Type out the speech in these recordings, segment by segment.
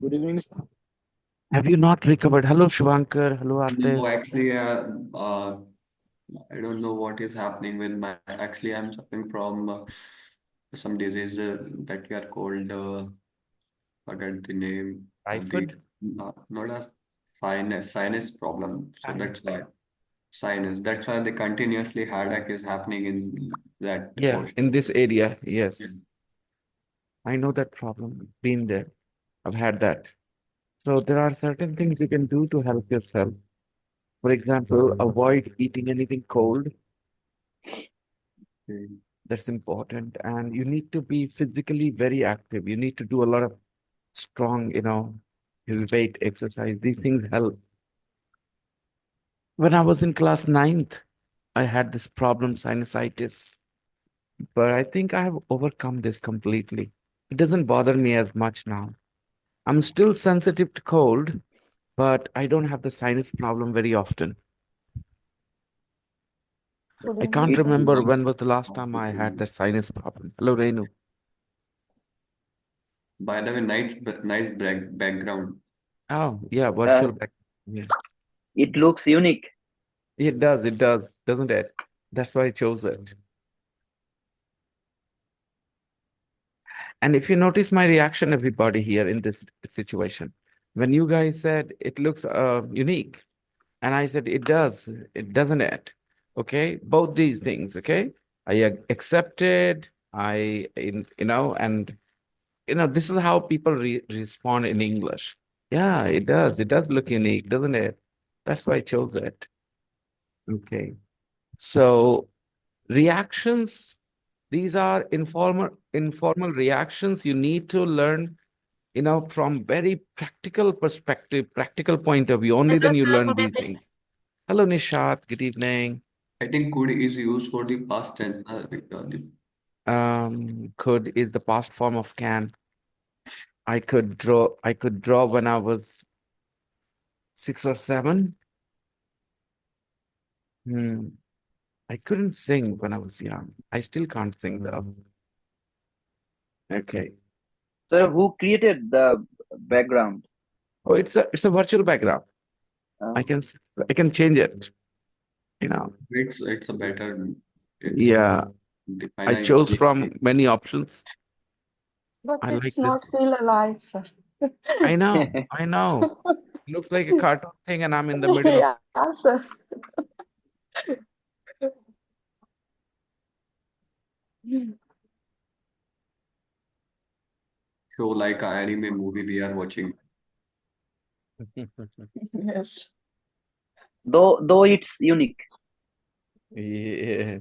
Good evening. Have you not recovered? Hello, Shvankar. Hello, No, Atif. actually, I don't know what is happening with my. Actually, I'm suffering from some disease that we are called. Forget the name. The Typhoid? not a sinus problem. So Sinus. that's why sinus. That's why the continuously headache is happening in that Yeah, portion. in this area. Yeah. Yes. I know that problem. Been there. I've had that. So there are certain things you can do to help yourself. For example, avoid eating anything cold. Okay. That's important. And you need to be physically very active. You need to do a lot of strong, weight exercise. These things help. When I was in class ninth, I had this problem, sinusitis. But I think I have overcome this completely. It doesn't bother me as much now. I'm still sensitive to cold, but I don't have the sinus problem very often. Good I evening, can't It sir. remember when works was the last time I had completely. the sinus problem. Hello, Renu. By the way, nice background. Oh, yeah, Uh, virtual back. Yeah. it looks unique. It does, doesn't it? That's why I chose it. And if you notice my reaction, everybody here in this situation, when you guys said it looks unique, and I said, it doesn't it? Okay, both these things, okay? Accepted, and this is how people respond in English. Yeah, it does look unique, doesn't it? That's why I chose it. Okay, so reactions, these are informal reactions you need to learn, from very practical perspective, practical point of view. Only Hello, then you sir. learn Good these evening. things. Hello, Nishat. Good evening. I think could is used for the past tense. Could is the past form of can. I could draw when I was 6 or 7. Hmm. I couldn't sing when I was young. I still can't sing though. Okay. So who created the background? Oh, it's a virtual background. Uh, I can change it, you know. It's a better. It's Yeah. define I a chose unique from thing. many options. But I like it's this. not feel alive, sir. I know, I know. Looks like a cartoon thing, and I'm in the middle of. Yeah, sir. Show like a anime movie we are watching. Yes. though it's unique. Yeah,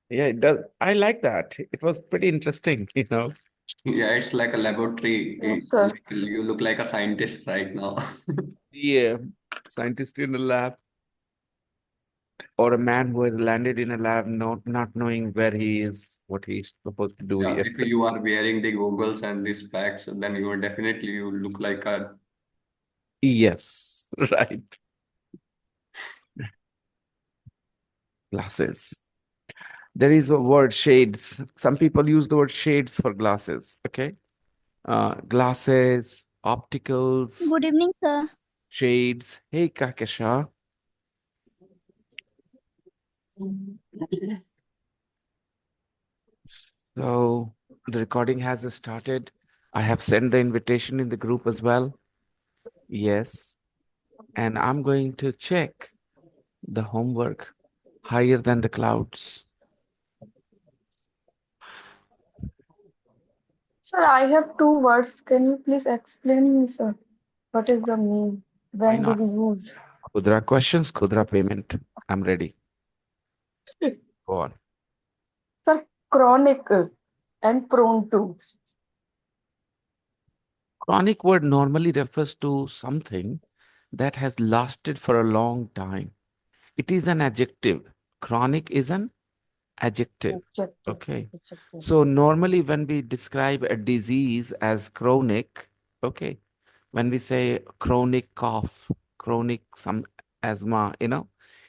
yeah, it does. I like that. It was pretty interesting, Yeah, it's like a laboratory. Yes, sir. Like you look like a scientist right now. Yeah, scientist in a lab, or a man who has landed in a lab, not knowing where he is, what he's supposed to do Yeah, here. if you are wearing the goggles and the specs, then you will definitely you look like a. Yes, right. Glasses. There is a word shades. Some people use the word shades for glasses. Okay. Glasses, opticals, Good evening, sir. shades. Hey, Kakasha. So the recording has started. I have sent the invitation in the group as well. Yes. And I'm going to check the homework higher than the clouds. Sir, I have two words. Can you please explain me, sir? What is the mean? Why When do not? we use? Kudra questions, Kudra payment. I'm ready. Go on. Sir, chronic and prone to. Chronic word normally refers to something that has lasted for a long time. It is an adjective. Chronic is an adjective. Adjective. Okay. Adjective. So normally when we describe a disease as chronic, okay, when we say chronic cough, chronic some asthma,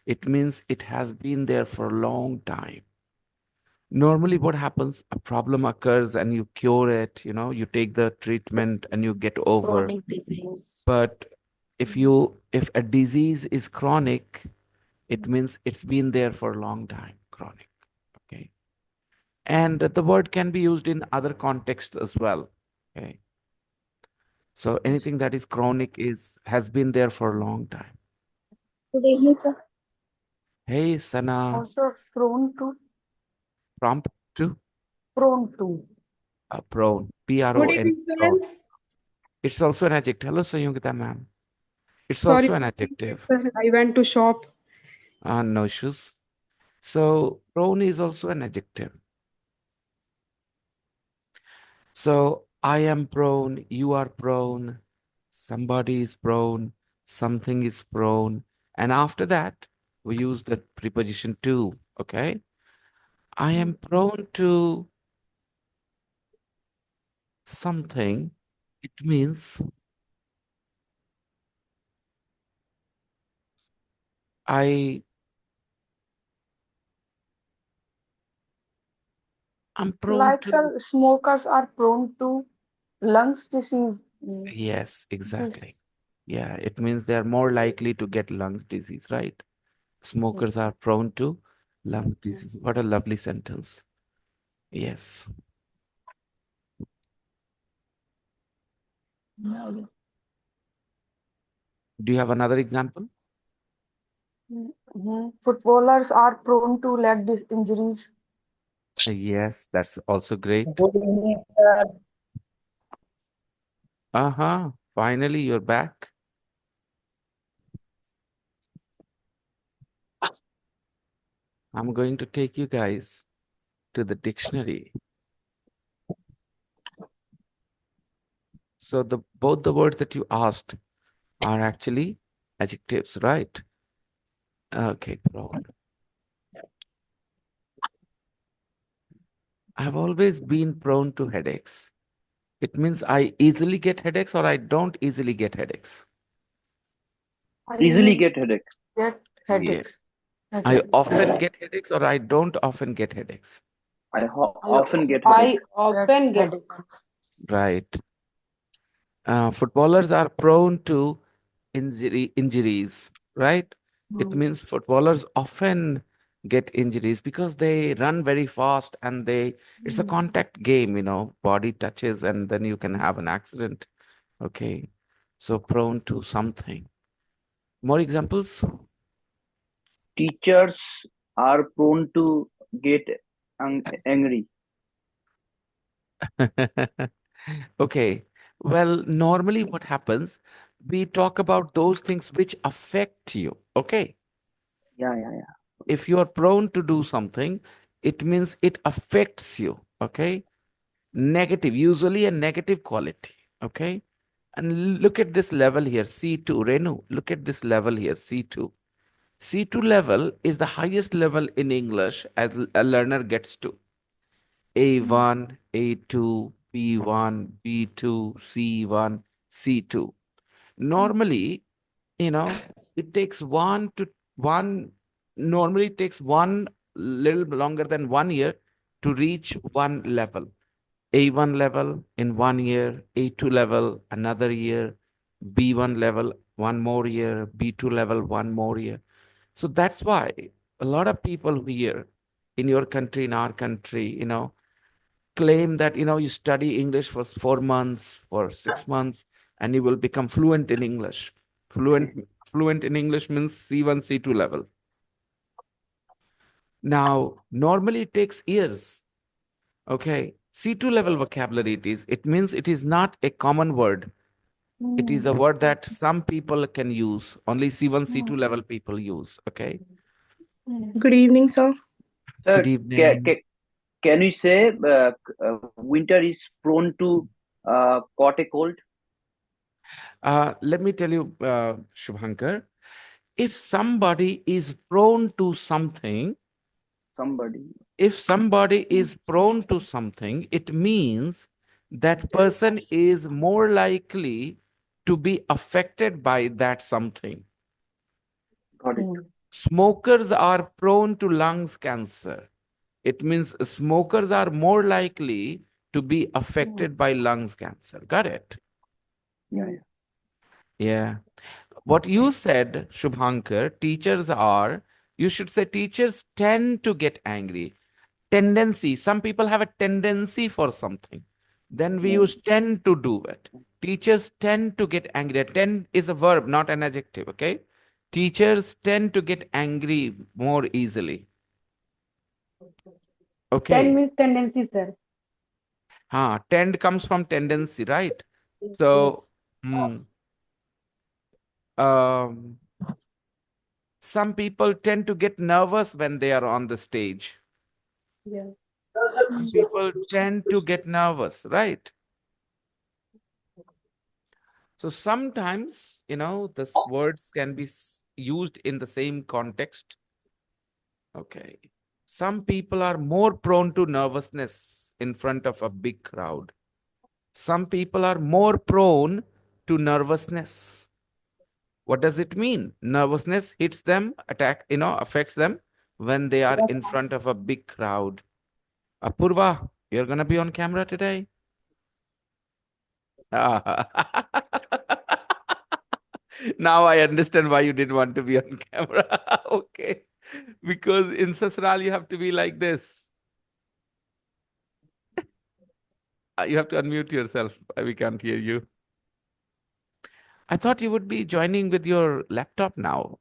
it means it has been there for a long time. Normally, what happens? A problem occurs and you cure it, you take the treatment and you get over. Chronic disease. But if a disease is chronic, it means it's been there for a long time, chronic. Okay. And the word can be used in other contexts as well. Okay. So anything that is chronic has been there for a long time. Good evening, sir. Hey, Sana, Also prone to, prompt to prone to. prone, Good P-R-O-N, evening, sir. prone. It's also an adjective. Hello, Sanyogita ma'am. It's Sorry, also an adjective. sir. I went to shop. No issues. So prone is also an adjective. So I am prone, you are prone, somebody is prone, something is prone. And after that, we use the preposition to, okay? I am prone to something. It means I'm prone Like, to, sir, smokers are prone to lungs disease. yes, This, exactly. Yeah, it means they're more likely to get lungs disease, right? Smokers are prone to lung disease. What a lovely sentence. Yes. Do you have another example? Footballers are prone to leg injuries. Yes, that's also great. Good evening, sir. Uh-huh. Finally, you're back. I'm going to take you guys to the dictionary. So both the words that you asked are actually adjectives, right? Okay, prone. I've always been prone to headaches. It means I easily get headaches or I don't easily get headaches. I Easily get headache. get Yeah. headaches. I often get headaches or I don't often get headaches. Often get I headache. often get Right. Footballers are prone to injuries, right? It means footballers often get injuries because they run very fast and it's a contact game, body touches and then you can have an accident. Okay. So prone to something. More examples? Teachers are prone to get angry. Okay. Well, normally what happens, we talk about those things which affect you. Okay. Yeah. If you are prone to do something, it means it affects you. Okay. Negative, usually a negative quality. Okay. And look at this level here, C2. Renu, look at this level here, C2. C2 level is the highest level in English as a learner gets to. A1, A2, B1, B2, C1, C2. Normally, it takes normally it takes one little longer than 1 year to reach one level. A1 level in 1 year, A2 level another year, B1 level 1 more year, B2 level 1 more year. So that's why a lot of people here in your country, in our country, claim that, you study English for 4 months, for 6 months, and you will become fluent in English. Fluent in English means C1, C2 level. Now, normally it takes years. Okay. C2 level vocabulary it means it is not a common word. It is a word that some people can use. Only C1, C2 level people use. Okay. Good evening, sir. Sir, Good evening. can we say winter is prone to caught a cold? Let me tell you, Shubhankar, if somebody is prone to something, Somebody. if somebody is prone to something, it means that person is more likely to be affected by that something. Got it. Smokers are prone to lungs cancer. It means smokers are more likely to be affected by lungs cancer. Got it? Yeah. Yeah. What you said, Shubhankar, you should say teachers tend to get angry. Tendency, some people have a tendency for something. Then we use tend to do it. Teachers tend to get angry. Tend is a verb, not an adjective, okay? Teachers tend to get angry more easily. Ten Okay. means tendency, sir. Tend comes from tendency, right? So, Yes. hmm, um, some people tend to get nervous when they are on the stage. Yeah. Some people tend to get nervous, right? So sometimes, the words can be used in the same context. Okay. Some people are more prone to nervousness in front of a big crowd. Some people are more prone to nervousness. What does it mean? Nervousness hits them, affects them when they are in front of a big crowd. Apurva, you're going to be on camera today? Now I understand why you didn't want to be on camera. Okay. Because in Sasral, you have to be like this. You have to unmute yourself. We can't hear you. I thought you would be joining with your laptop now,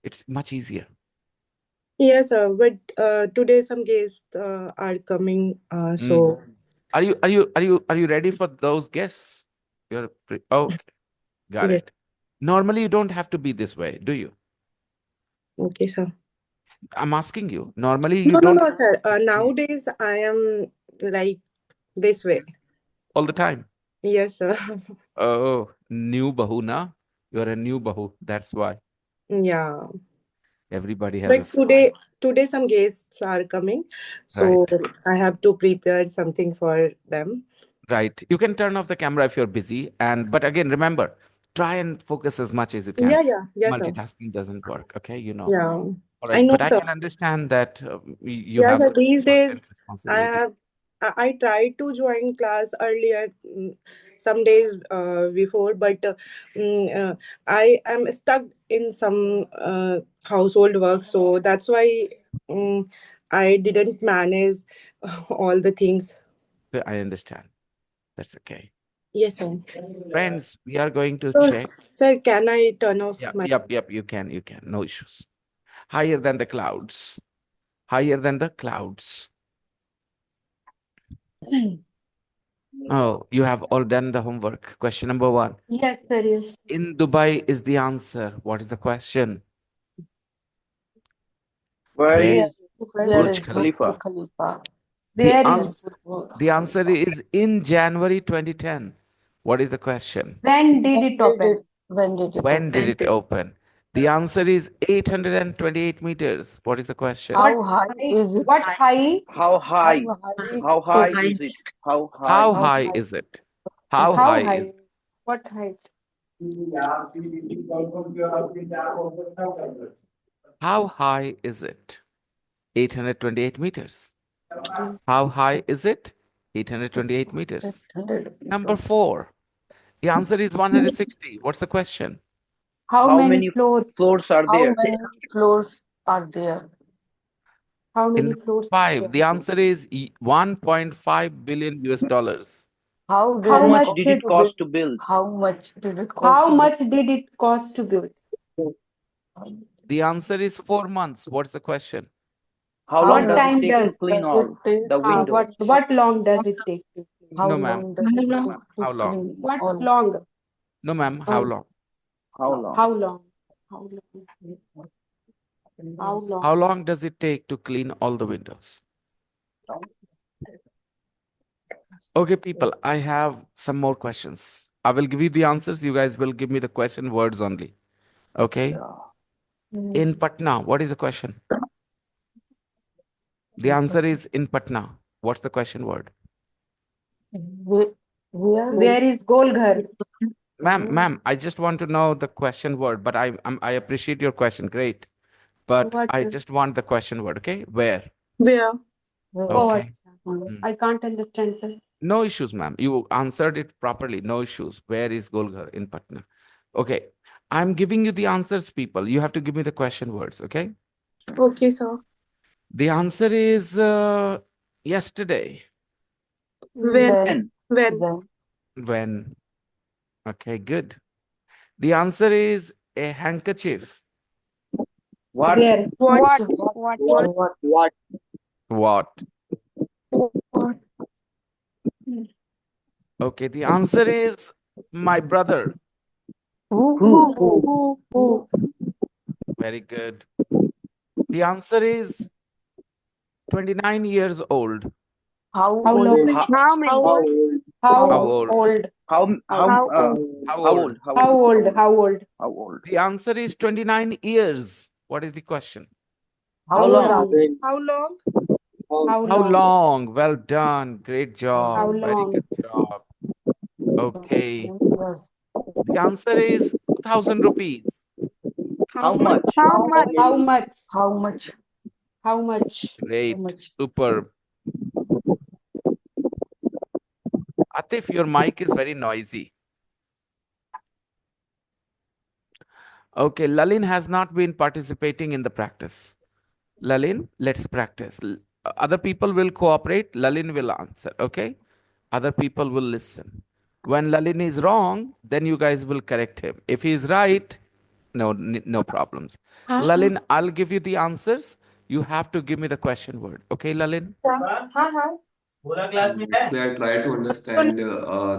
It's much easier. Yes, sir. But today some guests are coming. Mm. So Are you ready for those guests? Okay, got yes. it. Normally, you don't have to be this way, do you? Okay, sir. I'm asking you. Normally, you No, no, don't no, sir. Mm. Nowadays I am like this way. all the time. Yes, sir. Oh, new bahu na? You're a new bahu. That's why Yeah. everybody has a But smile. today some guests are coming, so Right. I have to prepare something for them. Right. You can turn off the camera if you're busy. But again, remember, try and focus as much as you can. Yeah, yeah, yes, sir. Multitasking doesn't work. Okay, Yeah, All I right. know, But I sir. can understand that you Yes, have sir. These certain days I responsibility. have I tried to join class earlier, some days before, but I am stuck in some household work, so that's why I didn't manage all the things. I understand. That's okay. Yes, sir. Friends, we are going to So, check. sir, can I turn off Yep, my? yep, yep. You can. No issues. Higher than the clouds. Higher than the clouds. Oh, you have all done the homework. Question number 1. Yes, sir. Yes. In Dubai is the answer. What is the question? Where Where? is Where Burj Burj is Burj Khalifa. Khalifa? Khalifa? The Where is answer, the answer is in January 2010. What is the question? when did it open? When did it When did open? it open? The answer is 828 meters. What is the question? What How high height? is it? What height? How How high? high? How How high high is is it? it? How How high How is high it? high? is it? How How high is high? What height? How high is it? 828 meters. How high is it? 828 meters. 800 Number meters. 4. The answer is 160. What's the question? How How many many floors? floors are How there? many floors are there? How In many number floors are 5, there? the answer is 1.5 billion US dollars. How did How How it much much cost did did it to build? cost to build? How much did it cost how to build? much did it cost to build? The answer is 4 months. What's the question? How How long What does long it time take does to clean does it all take the to windows? what long does it take? how No, ma'am. long does it How take to How long? clean What all? long? No, ma'am. How How long? How long? How long? How long? How How long? long does it take to clean all the windows? Okay, people, I have some more questions. I will give you the answers. You guys will give me the question words only. Okay. In Patna, what is the question? The answer is in Patna. What's the question word? where Where is Golghar? Ma'am, I just want to know the question word, but I appreciate your question. Great. But What? I just want the question word, okay? Where? where? Oh, Okay. I can't understand, sir. No issues, ma'am. You answered it properly. No issues. Where is Golghar in Patna? Okay. I'm giving you the answers, people. You have to give me the question words, okay? Okay, sir. The answer is yesterday. When? When? When? When? Okay, good. The answer is a handkerchief. What? Where? What? What? What? What? Okay, the answer is my brother. Who? Who? Who? Very good. The answer is 29 years old. How long? How? How many? How old? How How old? old? How? How? How Uh, How how old? old? How How old? old? How old? How old? The answer is 29 years. What is the question? How long? How long? How How long? long? Well done. Great How job. Very long? good job. Okay. The answer is 2000 rupees. How How much? much? How much? How much? Great. Superb. Atif, your mic is very noisy. Okay, Lalin has not been participating in the practice. Lalin, let's practice. Other people will cooperate. Lalin will answer. Okay? Other people will listen. When Lalin is wrong, then you guys will correct him. If he is right, no problems. Huh? Lalin, I'll give you the answers. You have to give me the question word. Okay, Lalin? Huh? Actually, I try to understand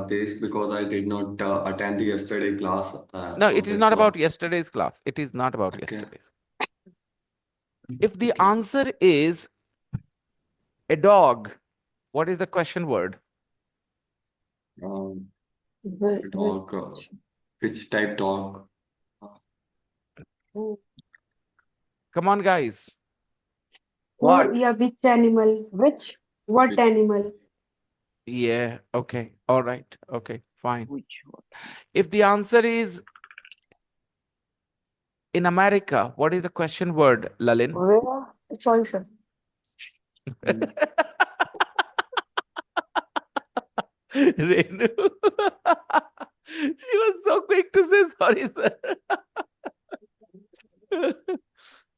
this because I did not attend the yesterday class, No, so it is that's not why. about yesterday's class. It is not about Okay. yesterday's. If the answer is a dog, what is the question word? Um, Wh- dog. Which type dog? Come on, guys. What? Yeah, which animal? What Which, animal? Yeah, okay. All right. Okay, fine. Which? What? If the answer is in America, what is the question word, Lalin? Sorry, sir. mm, Renu. She was so quick to say sorry, sir.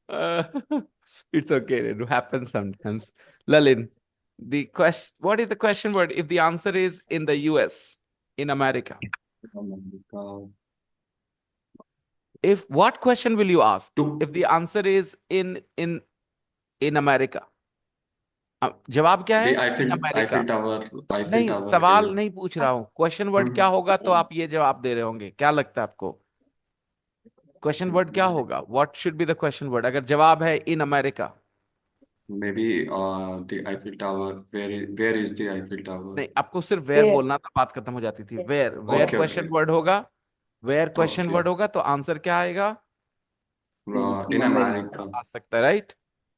Uh, it's okay, Renu. Happens sometimes. Lalin, what is the question word if the answer is in the US, in America? America. If what question will you ask To if the answer is in America? जवाब क्या the है in America? Eiffel नहीं, Tower सवाल here. नहीं पूछ रहा हूँ. Question word क्या होगा तो आप ये जवाब दे रहे होंगे. क्या लगता है आपको? क्वेश्चन वर्ड क्या होगा? What should be the question word अगर जवाब है in America? Maybe the Eiffel Tower. Where is the Eiffel Tower? नहीं, आपको सिर्फ वेयर Where? बोलना था, बात खत्म हो जाती थी. Where where Okay, question okay, word होगा. Where question okay. वर्ड होगा तो आंसर क्या आएगा? In America. America. आ सकता है, राइट?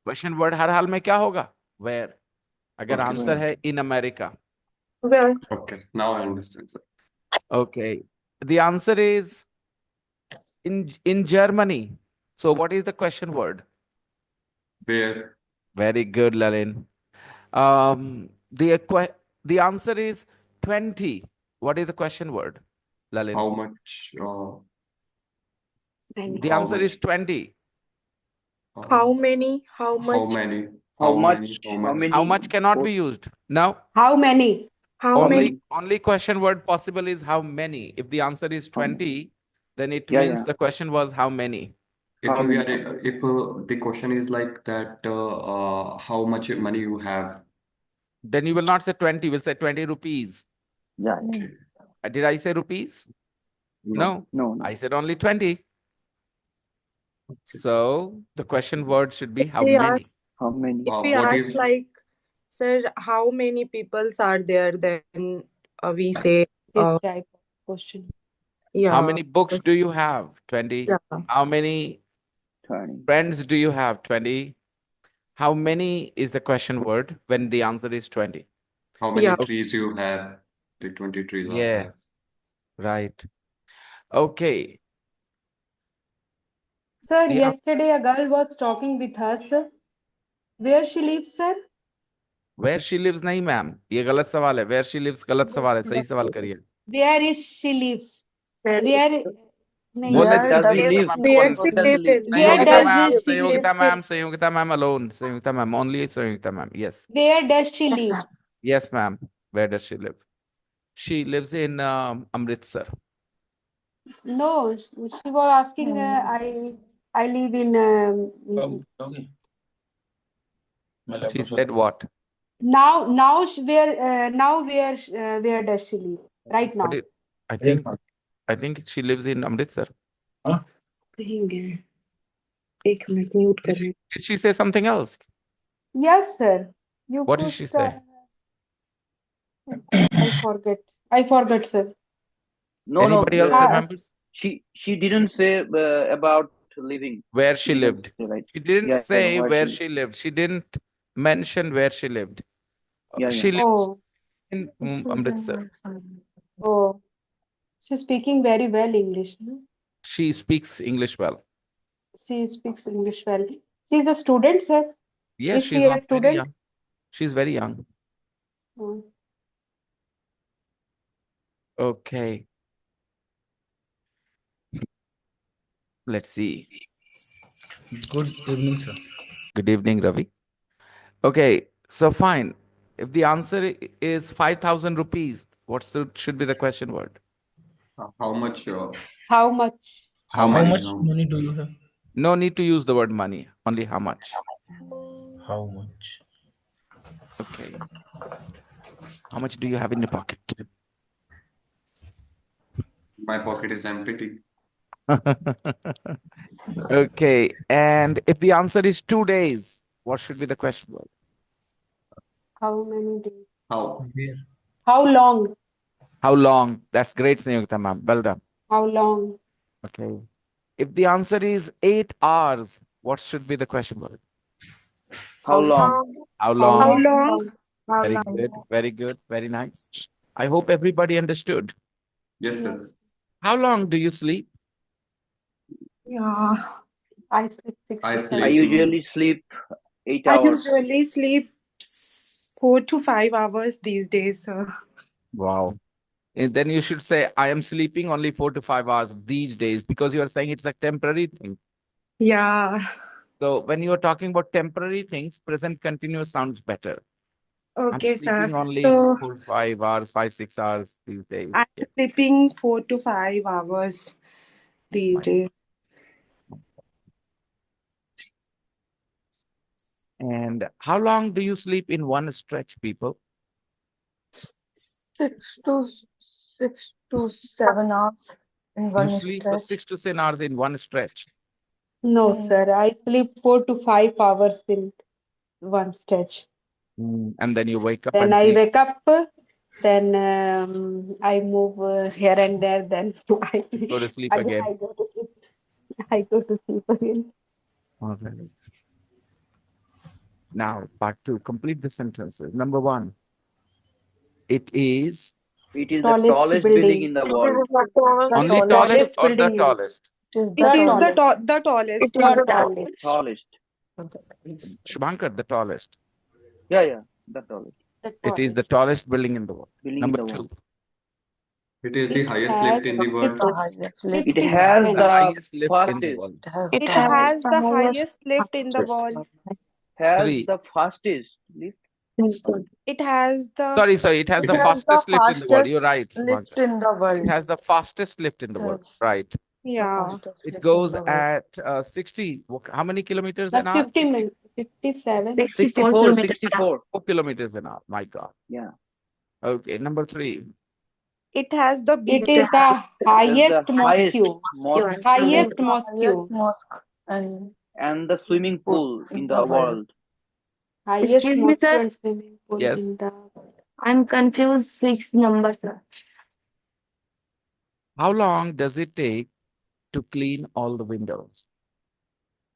क्वेश्चन वर्ड हर हाल में क्या होगा? वेयर. अगर Okay, आंसर sir. है in America. Where? Okay. Now I understand, sir. Okay, the answer is in Germany. So what is the question word? Where? Very good, Lalin. The answer is 20. What is the question word, Lalin? How much? The How answer is much? 20. How many? How How much? many? How How much? many? How How much? How many? much cannot be Both. used? No. How many? How many? Only question word possible is how many. If the answer is How 20, then it Yeah, means yeah. the question was how many. If How we many? are, if the question is like that, how much money you have? Then you will not say 20, we'll say 20 rupees. Yeah. Okay. Did I say rupees? No. No, I no. said only 20. Okay. So the question word should be how We many. ask. How many? If we What ask is like, sir, how many people are there? Then we say, This type of question. How yeah, many books do you have? 20. yeah, How many 20. friends do you have? 20. How many is the question word when the answer is 20? how many yeah. trees you have? The 20 trees I Yeah, have. right. Okay. Sir, The answer. yesterday a girl was talking with us. Where she lives, sir? Where she lives नहीं ma'am, ये गलत सवाल है. Where she lives गलत सवाल है, सही सवाल करिए. Where is she lives? Where नहीं बोल Where देती does he Sanyogita live? Ma'am को Where बोल she Where does देती. he live live? in? where Sanyogita does ma'am, she live? Sanyogita ma'am alone, Sanyogita ma'am only Sanyogita ma'am. Yes, Where does she live? yes ma'am. Where does she live? She lives in Amritsar. No, she was asking. I live in. She said what? Now where does she live right now? What is, I think she lives in Amritsar. कहीं गए. एक minute mute Did कर रही did she say something else? Yes, sir. You What did put. she say? I forget. I forgot, sir. No, no. Anybody else remembers She didn't say about living. where she Didn't lived? say, right? She didn't Yeah, say where where she she lived. She didn't mention where she lived. Yeah, She lives Oh, in Amritsar. oh. She's speaking very well English. No? She speaks English well. She speaks English well. She's a student, sir. Yes, Is she's she a not very student? young. She's very young. Oh. Okay. Let's see. Good evening, sir. Good evening, Ravi. Okay, so fine. If the answer is 5,000 rupees, should be the question word? How much? How much? How How much? much money do you have? No need to use the word money, only how much. How much? Okay. How much do you have in your pocket? My pocket is empty. Okay, and if the answer is 2 days, what should be the question word? How many days? How? Where? How long? How long? That's great, Sanyukta ma'am. Well done. How long? Okay. If the answer is 8 hours, what should be the question word? how long? How How long? How long? long? Very good. Very good. Very nice. I hope everybody understood. Yes, sir. Yes. How long do you sleep? Yeah. I sleep six I to I sleep. seven. usually sleep 8 I hours. usually sleep 4 to 5 hours these days, sir. Wow. And then you should say, I am sleeping only 4 to 5 hours these days because you are saying it's a temporary thing. Yeah. So when you are talking about temporary things, present continuous sounds better. I'm Okay, sir. sleeping only So 4 5 hours, 5 6 hours these days. I'm Yeah, sleeping 4 to 5 hours these fine. days. And how long do you sleep in one stretch, people? 6 to 7 hours in You one sleep for stretch. 6 to 7 hours in one stretch. No, sir. I sleep 4 to 5 hours in one stretch. And then you wake up Then and I sleep. wake up. Then I move here and there. Then Go to sleep again. I go to sleep. I go to sleep again. Okay. Now, part two, complete the sentences. Number one, it is It is the Tallest tallest building building. in the world. The only tallest. tallest or the building in tallest? It is It the is tallest. the tallest. the tallest. Tallest. Shubhankar, the tallest. Yeah, the tallest The It is the tallest. tallest building in the world. building in Number the world. two, It is the It highest has lift in the It's world. the highest lift. It 50 has seconds. the the highest lift in the fastest. world. It has the highest lift in the world. Has Three, the fastest lift. It has the sorry, it has It the has the fastest lift in the world. You're fastest right, lift Shubhankar. in the It world. has the fastest lift in the world. Yes, Right. the yeah. fastest It lift in goes the world. at 60. How many kilometers But an hour? 50 minutes. 57. 64 64 4 kilometers an hour. My God. Yeah. Okay. Number three, It has the It big. is the highest The highest mosque. mosque Highest The mosque. highest mosque and and the swimming pool in in the the world. world. Highest Excuse me, mosque sir. and swimming pool yes. in the I'm confused. 6 number, sir. How long does it take to clean all the windows?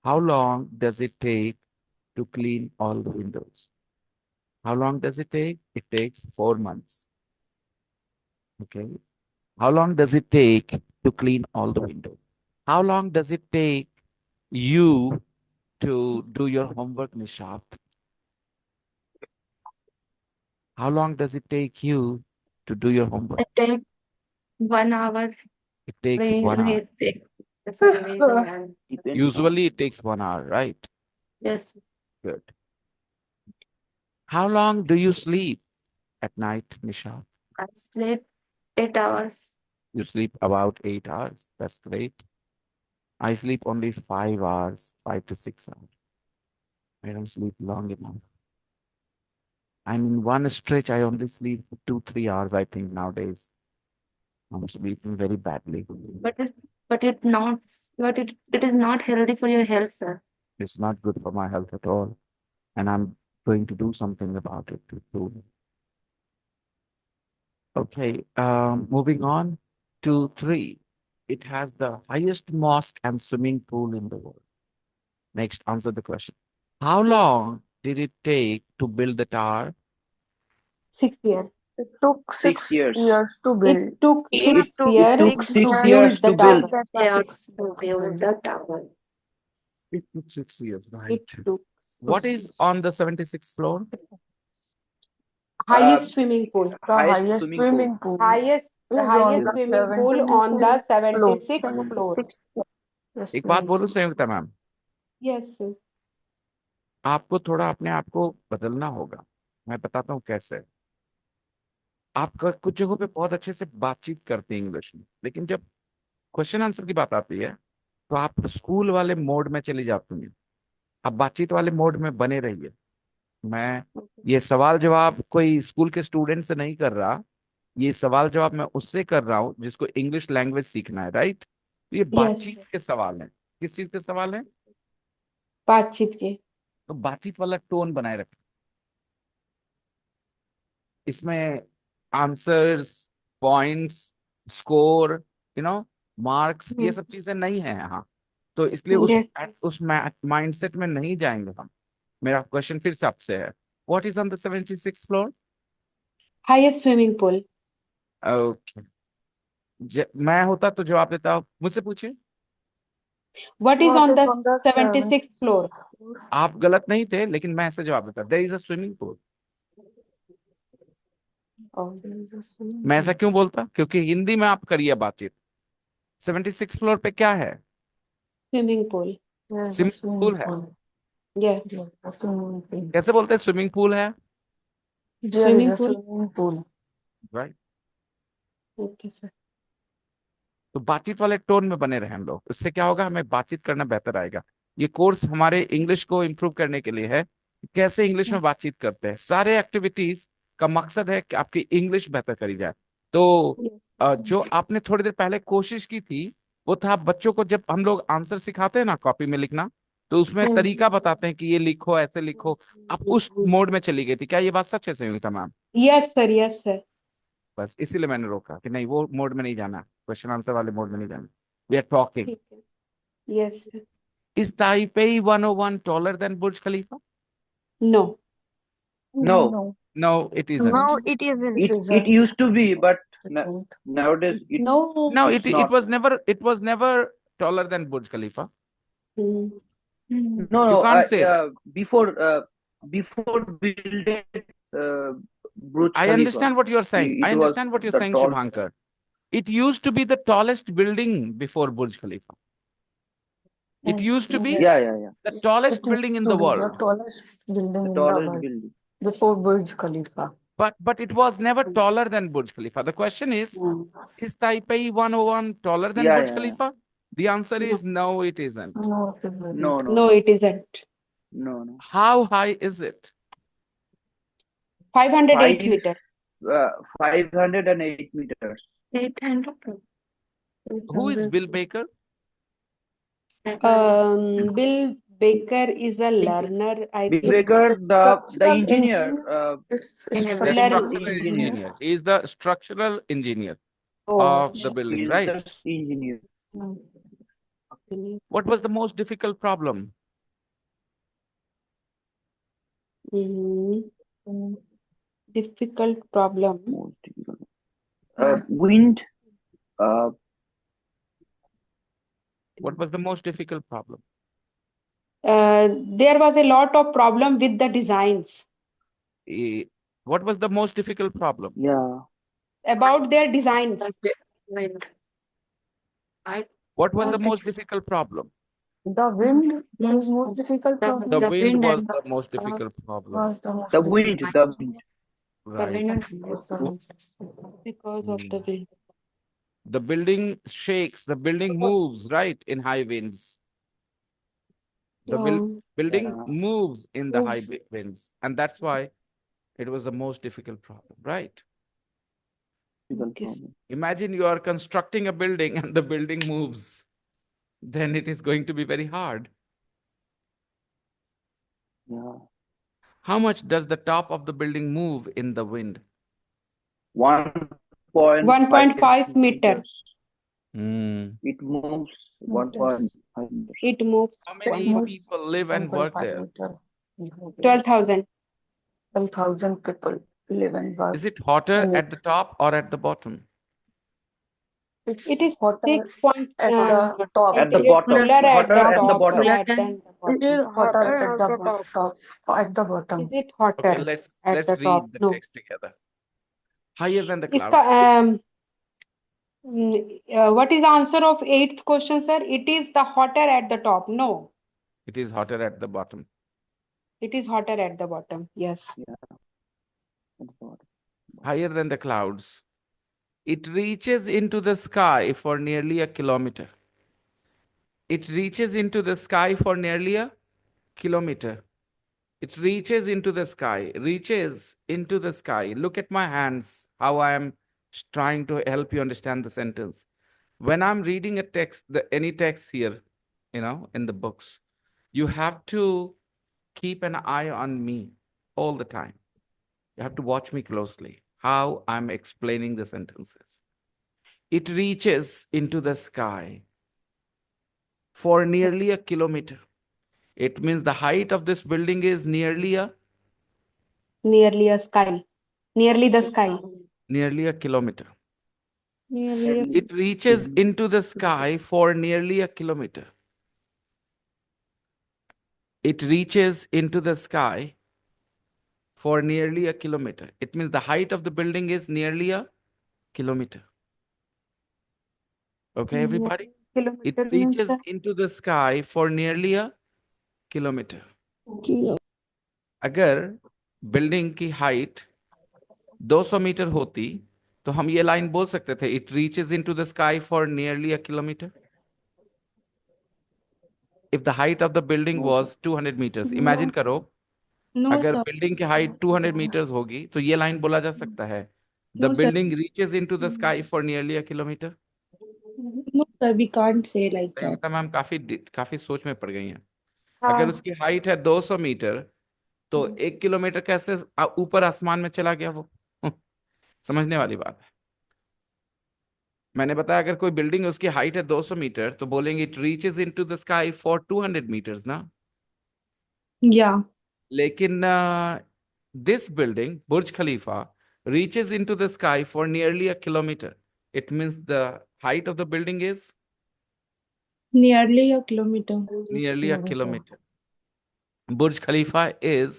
How long does it take to clean all the windows? How long does it take? It takes 4 months. Okay. How long does it take to clean all the windows? How long does it take you to do your homework, Nishat? How long does it take you to do your homework? I take 1 hour. It takes We 1 hour. we take the surveys and Depends. Usually it takes 1 hour, right? yes, Good. How long do you sleep at night, Nisha? I sleep 8 hours. You sleep about 8 hours. That's great. I sleep only 5 hours, 5 to 6 hours. I don't sleep long enough. I'm in one stretch, I only sleep 2, 3 hours, I think, nowadays. I'm sleeping very badly. But it but it not it is not healthy for your health, sir. It's not good for my health at all. And I'm going to do something about it too. Okay, moving on to 3. It has the highest mosque and swimming pool in the world. Next, answer the question. How long did it take to build the tower? 6 years. It took 6 years. years to build. It took It 6 took It years took 6 6 to years years build the to to build. tower. years to build the tower. It took 6 years, It right? took What 6 is years. on the 76th floor? Highest swimming pool. The Highest highest swimming pool. swimming pool Highest is on highest the swimming pool 76th on the floor. 76th floor. Yes, एक बात please. बोलूं संयुक्ता ma'am, Yes, sir. आपको थोड़ा अपने आप को बदलना होगा। मैं बताता हूँ कैसे। आप कुछ जगहों पे बहुत अच्छे से बातचीत करते हैं इंग्लिश में, लेकिन जब क्वेश्चन आंसर की बात आती है तो आप स्कूल वाले मोड में चली जाती हैं। आप बातचीत वाले मोड में बने रहिए। मैं ये सवाल जवाब कोई स्कूल के स्टूडेंट से नहीं कर रहा, ये सवाल जवाब मैं उससे कर रहा हूँ जिसको इंग्लिश लैंग्वेज सीखना है, राइट? तो ये Yes, बातचीत के सवाल हैं। किस चीज के सवाल हैं? बातचीत के। तो बातचीत वाला टोन बनाए रखें। इसमें आंसर्स, पॉइंट्स, स्कोर, मार्क्स, ये सब चीजें नहीं है यहाँ। तो इसलिए Yes, उस माइंडसेट में नहीं जाएंगे हम। मेरा क्वेश्चन फिर से आपसे है, what is on the 76th floor? highest swimming pool. Okay, मैं होता तो जवाब देता। मुझसे पूछिए। What is What on is the on the 76th floor? floor? आप गलत नहीं थे, लेकिन मैं ऐसे जवाब देता, there is a swimming pool. Oh, there is a swimming मैं ऐसा pool. क्यों बोलता? क्योंकि हिंदी में आप करिए बातचीत। 76 फ्लोर पे क्या है? Swimming pool. There is a swimming swimming pool है। pool. Yeah, There is a swimming pool. कैसे बोलते हैं? स्विमिंग पूल है, There is swimming a pool. swimming pool. Right? Okay, sir. तो बातचीत वाले टोन में बने रहे हम लोग। इससे क्या होगा, हमें बातचीत करना बेहतर आएगा। ये कोर्स हमारे इंग्लिश को इम्प्रूव करने के लिए है, कैसे इंग्लिश में बातचीत करते हैं। सारे एक्टिविटीज का मकसद है कि आपकी इंग्लिश बेहतर करी जाए। तो Yes. जो आपने थोड़ी देर पहले कोशिश की थी, वो था बच्चों को जब हम लोग आंसर सिखाते हैं ना कॉपी में लिखना, तो उसमें तरीका बताते हैं कि ये लिखो, ऐसे लिखो। आप उस मोड में चली गई थी। क्या ये बात सच है संयुक्ता ma'am? Yes, sir. Yes, sir. बस इसीलिए मैंने रोका कि नहीं, वो मोड में नहीं जाना, क्वेश्चन आंसर वाले मोड में नहीं जाना। We are talking. ठीक है। Yes, sir. Is Taipei 101 taller than Burj Khalifa? No. No, No, it isn't. No, it isn't. it used to be, but nowadays No. No, it's it not. was never taller than Burj Khalifa. Mm. No, You no. can't say that. Before building Burj I Khalifa, understand what you're saying. I it was understand what you're the saying, tall. Shubhankar. It used to be the tallest building before Burj Khalifa. It used to be Yeah. the tallest It building in used the to be the world. tallest building The in the tallest world building. before Burj Khalifa. But it was never taller than Burj Khalifa. The question is Taipei 101 taller than Burj Yeah. Khalifa? The answer is no, it isn't. No, it isn't. No, No, it isn't. no. How high is it? 508 Five, meter. 508 meters. 800. Who is Bill Baker? Bill Baker is a learner, I Bill think. Baker, the Structural engineer. It's Engineer. The Learn- structural engineer. engineer. He is the structural engineer Oh, of the building, He is right? the engineer. What was the most difficult problem? difficult problem. Most difficult. Wind. What was the most difficult problem? There was a lot of problem with the designs. Eh, What was the most difficult problem? Yeah. About their designs. Wind. I What was the was most difficult problem? The wind is most difficult The the problem. wind wind was and the most uh, difficult problem. Was the most The difficult. wind, the wind. the Right. wind and Was the most Because of the Mm. wind. The building shakes, the building moves, right, in high winds. The Yeah. building Yeah. moves in the high Moves. winds. And that's why it was the most difficult problem, right? Difficult Yes. problem. Imagine you are constructing a building and the building moves. Then it is going to be very hard. Yeah. How much does the top of the building move in the wind? 1.5 1.5 meter. meters. Hmm. It moves meters. 1.5 meters. It moves How It many moves people live and work 1.5 there? meter. 12,000. 12,000 people live and work. Is it hotter And at the top or at the bottom? it's It is hotter 6 point, at the top. At the it is bottom. cooler at Hotter the at the top bottom. rather than than the bottom. it is Hotter hotter at at the the top. top. At the Is bottom. it Okay, hotter at the let's top? read the No. text together. Higher than the इसका clouds. what is the answer of eighth question, sir? It is the hotter at the top. No, It is hotter at the bottom. it is hotter at the bottom. Yes. Yeah. At the bottom. Higher than the clouds. It reaches into the sky for nearly a kilometer. It reaches into the sky for nearly a kilometer. It reaches into the sky, reaches into the sky. Look at my hands, how I am trying to help you understand the sentence. When I'm reading a text, any text here, in the books, you have to keep an eye on me all the time. You have to watch me closely, how I'm explaining the sentences. It reaches into the sky for nearly a kilometer. It means the height of this building is nearly a Nearly a sky. Nearly the sky. kilometer. Nearly a It reaches into the sky for nearly a kilometer. It reaches into the sky for nearly a kilometer. It means the height of the building is nearly a kilometer. Okay, everybody? It kilometer means reaches into the sky for nearly a kilometer. अगर building की height 200 metre होती तो हम ये line बोल सकते थे it reaches into the sky for nearly a kilometre if the height of the building was 200 metres imagine करो No, अगर sir. बिल्डिंग की हाइट 200 मीटर्स होगी तो ये लाइन बोला जा सकता है the No, sir. Building reaches into the sky for nearly a kilometre No, sir. We can't say like that. तो मैम काफी काफी सोच में पड़ गई हैं हाँ. अगर उसकी हाइट है 200 मीटर तो 1 किलोमीटर कैसे ऊपर आसमान में चला गया वो समझने वाली बात है मैंने बताया अगर कोई बिल्डिंग है उसकी हाइट है 200 मीटर तो बोलेंगे it reaches into the sky for 200 metres ना Yeah. लेकिन this building Burj Khalifa reaches into the sky for nearly a kilometer. It means the height of the building is Nearly a kilometer. nearly a kilometer. Burj Khalifa is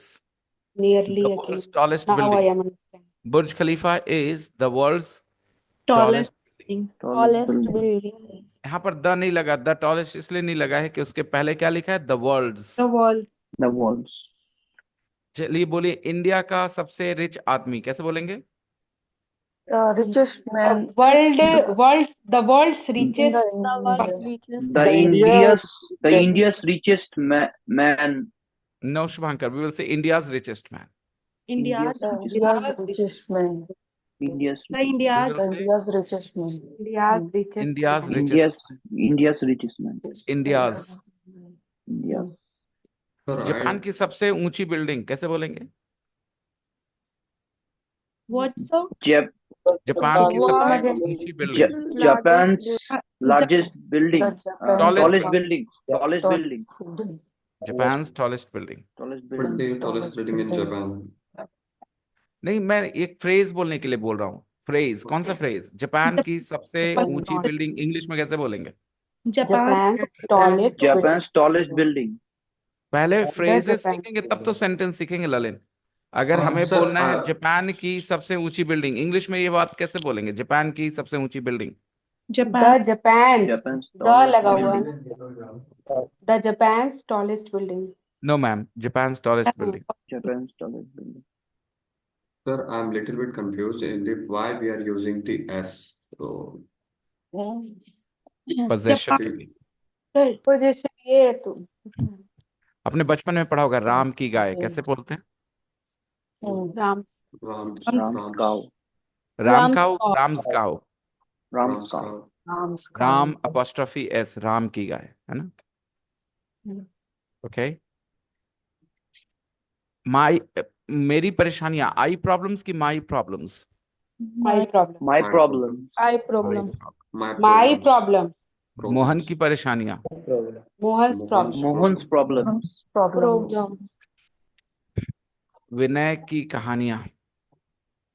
Nearly the a world's kilometer. tallest Now I building. am understanding. Burj Khalifa is the world's Tallest building. building. Tallest building. यहाँ पर the नहीं लगा the tallest इसलिए नहीं लगा है कि उसके पहले क्या लिखा है the world's The wall. The walls. चलिए बोलिए इंडिया का सबसे रिच आदमी कैसे बोलेंगे Richest man The world's in richest the The India. India's richest man. No Shubhankar we will say India's richest man India's India's richest man. India's the India's will say India's richest man. India's richest India's man. Richest India's richest man. India's India. Japan की सबसे ऊंची building कैसे बोलेंगे what, sir? Jap Japan की सबसे Wow. ऊंची building Japan's largest building. Japan's Tallest building. Tallest building. building. Japan tallest building Tallest But building. the tallest building in Japan. नहीं मैं एक फ्रेज बोलने के लिए बोल रहा हूँ फ्रेज कौन सा फ्रेज जापान की सबसे ऊंची बिल्डिंग इंग्लिश में कैसे बोलेंगे Japan. Japan's tallest Japan's tallest building. पहले फ्रेजेस Japan. सीखेंगे तब तो सेंटेंस सीखेंगे ललिन अगर हमें Sir, बोलना है जापान की सबसे ऊंची बिल्डिंग, इंग्लिश में ये बात कैसे बोलेंगे? जापान की सबसे ऊंची building. Japan. The Japan's. Japan's The tallest लगा हुआ है building. ना। The Japan's tallest building. No ma'am, Japan tallest building. Japan's tallest building. sir, I'm little bit confused in the why we are using the S. So, possession Japan. के लिए। Sir, position ये है तो अपने बचपन में पढ़ा होगा, राम की गाय कैसे बोलते हैं? Ram Rams, Rams. Ram's cow. Ram cow, Ram's cow. Ram's Rams cow. cow. Ram apostrophe S, Ram की गाय, है ना? ओके। माई, मेरी परेशानियां, आई प्रॉब्लम्स की my problems? My problem My My problem. I problem. problem. My my problems. Problem Mohan Problems. की परेशानियां? Mohan's Mohan's problem Mohan's problem. problems. Problem. विनय की कहानियां?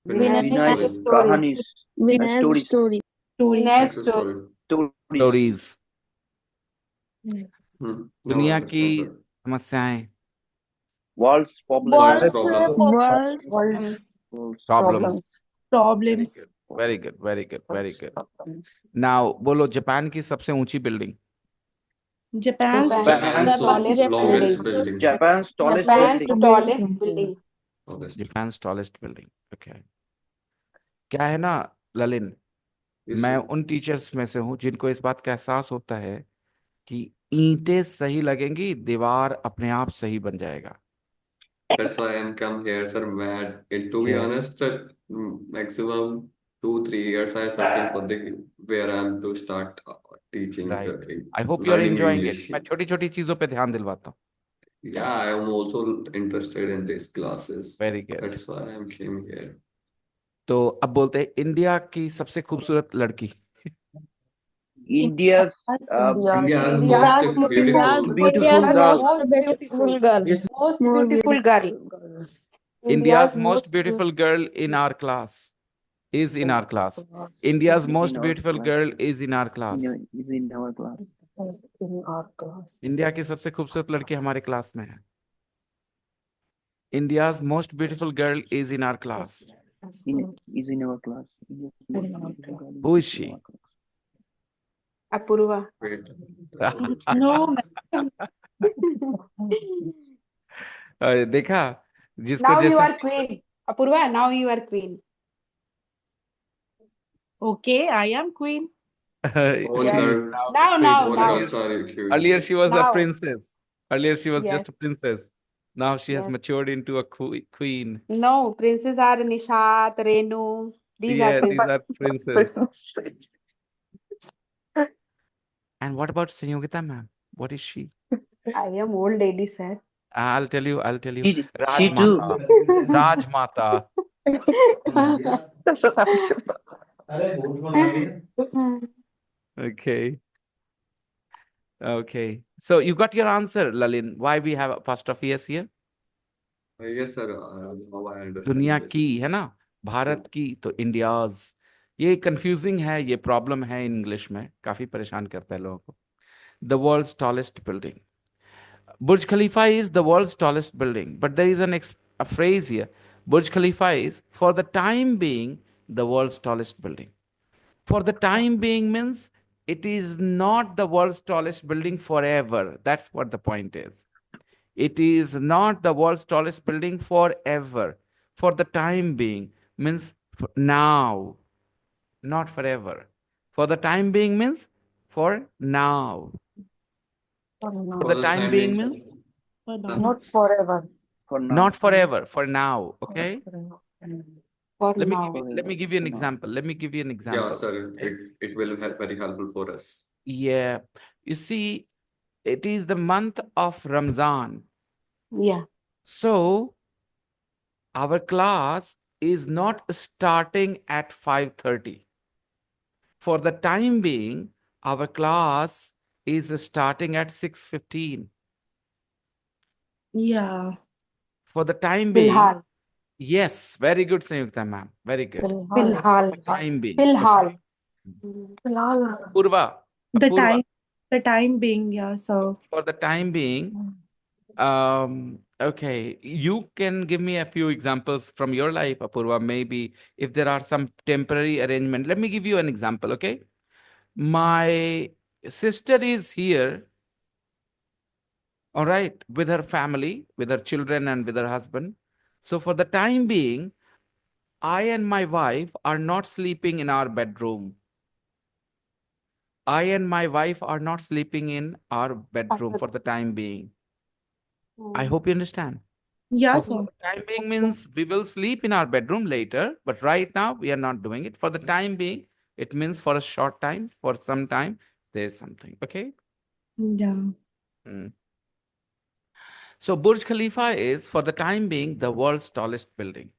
Vinay's Vinay Vinay's story. Story kahanis and Vinay's stories. story. Story. Vinay Next story story. Stories. Stories. Now I दुनिया की understand, sir. समस्याएं? World's problems. World's problem. World's World's problems. Problems. Very good, very good, very good. Now बोलो Japan की सबसे ऊंची building. Japan's Japan's Japan's so longest Japan's building. Japan's tallest Japan building. Tallest building Longest. Japan tallest building. Okay. क्या है ना Lalin, Yes, मैं sir. उन teachers में से हूं जिनको इस बात का एहसास होता है कि ईंटें सही लगेंगी, दीवार अपने आप सही बन जाएगा। That's why I'm come here, sir. Mad. And to be Yes. honest, maximum 2 3 years I searching for the where I'm to start teaching right. I hope you are learning enjoying it. English. मैं छोटी छोटी चीजों पे ध्यान दिलवाता हूँ। Yeah, I am also interested in these classes. Very good. That's why I'm came here. तो अब बोलते हैं इंडिया की सबसे खूबसूरत लड़की। India's India's India's most beautiful. most beautiful India's girl. most beautiful girl. Most beautiful girl India's most beautiful girl in our class is in our class. India's In most our beautiful class. girl is in our class. Is in our class. India की सबसे खूबसूरत लड़की हमारे class में है। India's most beautiful girl is in our class. Is in our class. India's most beautiful girl Who is in she? our class. Apoorva Wait. No, देखा, जिसको now you जैसा are queen Apoorva now you are queen okay, I am queen. All she is girls, now the now queen. now all now girls are cute. Earlier she was a now princess. Earlier she was yes just a princess. Now she has yes matured into a queen. no princes are Nishat Renu these are Yeah, these princes are princes. And what about Sanyogita ma'am? What is she? I am old lady sir I'll tell you. I'll tell you. She too. Rajmata. Rajmata. Okay. Okay. So you got your answer, Lalin. Why we have apostrophe S here? Yes, sir. Now I दुनिया understand this. की है ना, भारत की तो India's. ये confusing है, ये problem है इंग्लिश में, काफी परेशान करता है लोगों को। The world's tallest building, Burj Khalifa is the world's tallest building, but there is a phrase here. Burj Khalifa is, for the time being, the world's tallest building. For the time being means it is not the world's tallest building forever. That's what the point is. It is not the world's tallest building forever. For the time being means now, not forever. For the time being means for now. For For the the time time being being, means Not forever. For now. not forever, for now. Okay. for Let me now give you an For now. example. Let me give you an yeah, example. sir. It will help very helpful for us. Yeah. You see, it is the month of Ramzan. yeah So our class is not starting at 5:30. For the time being, our class is starting at 6:15. Yeah. For the time being, फिलहाल yes, very good, Sanyukta ma'am. Very good. फिलहाल Time being. फिलहाल Purva. The Purva. time, the time being, yeah, so For the time being, um, Okay, you can give me a few examples from your life, Apurva. Maybe if there are some temporary arrangement. Let me give you an example, okay? My sister is here, all right, with her family, with her children, and with her husband. So for the time being, I and my wife are not sleeping in our bedroom. I and my wife are not sleeping in our bedroom for the time being. I hope you understand. Yeah, So for sir. the time being means we will sleep in our bedroom later, but right now we are not doing it. For the time being, it means for a short time, for some time, there's something. Okay. Yeah. Mm. So Burj Khalifa is, for the time being, the world's tallest building.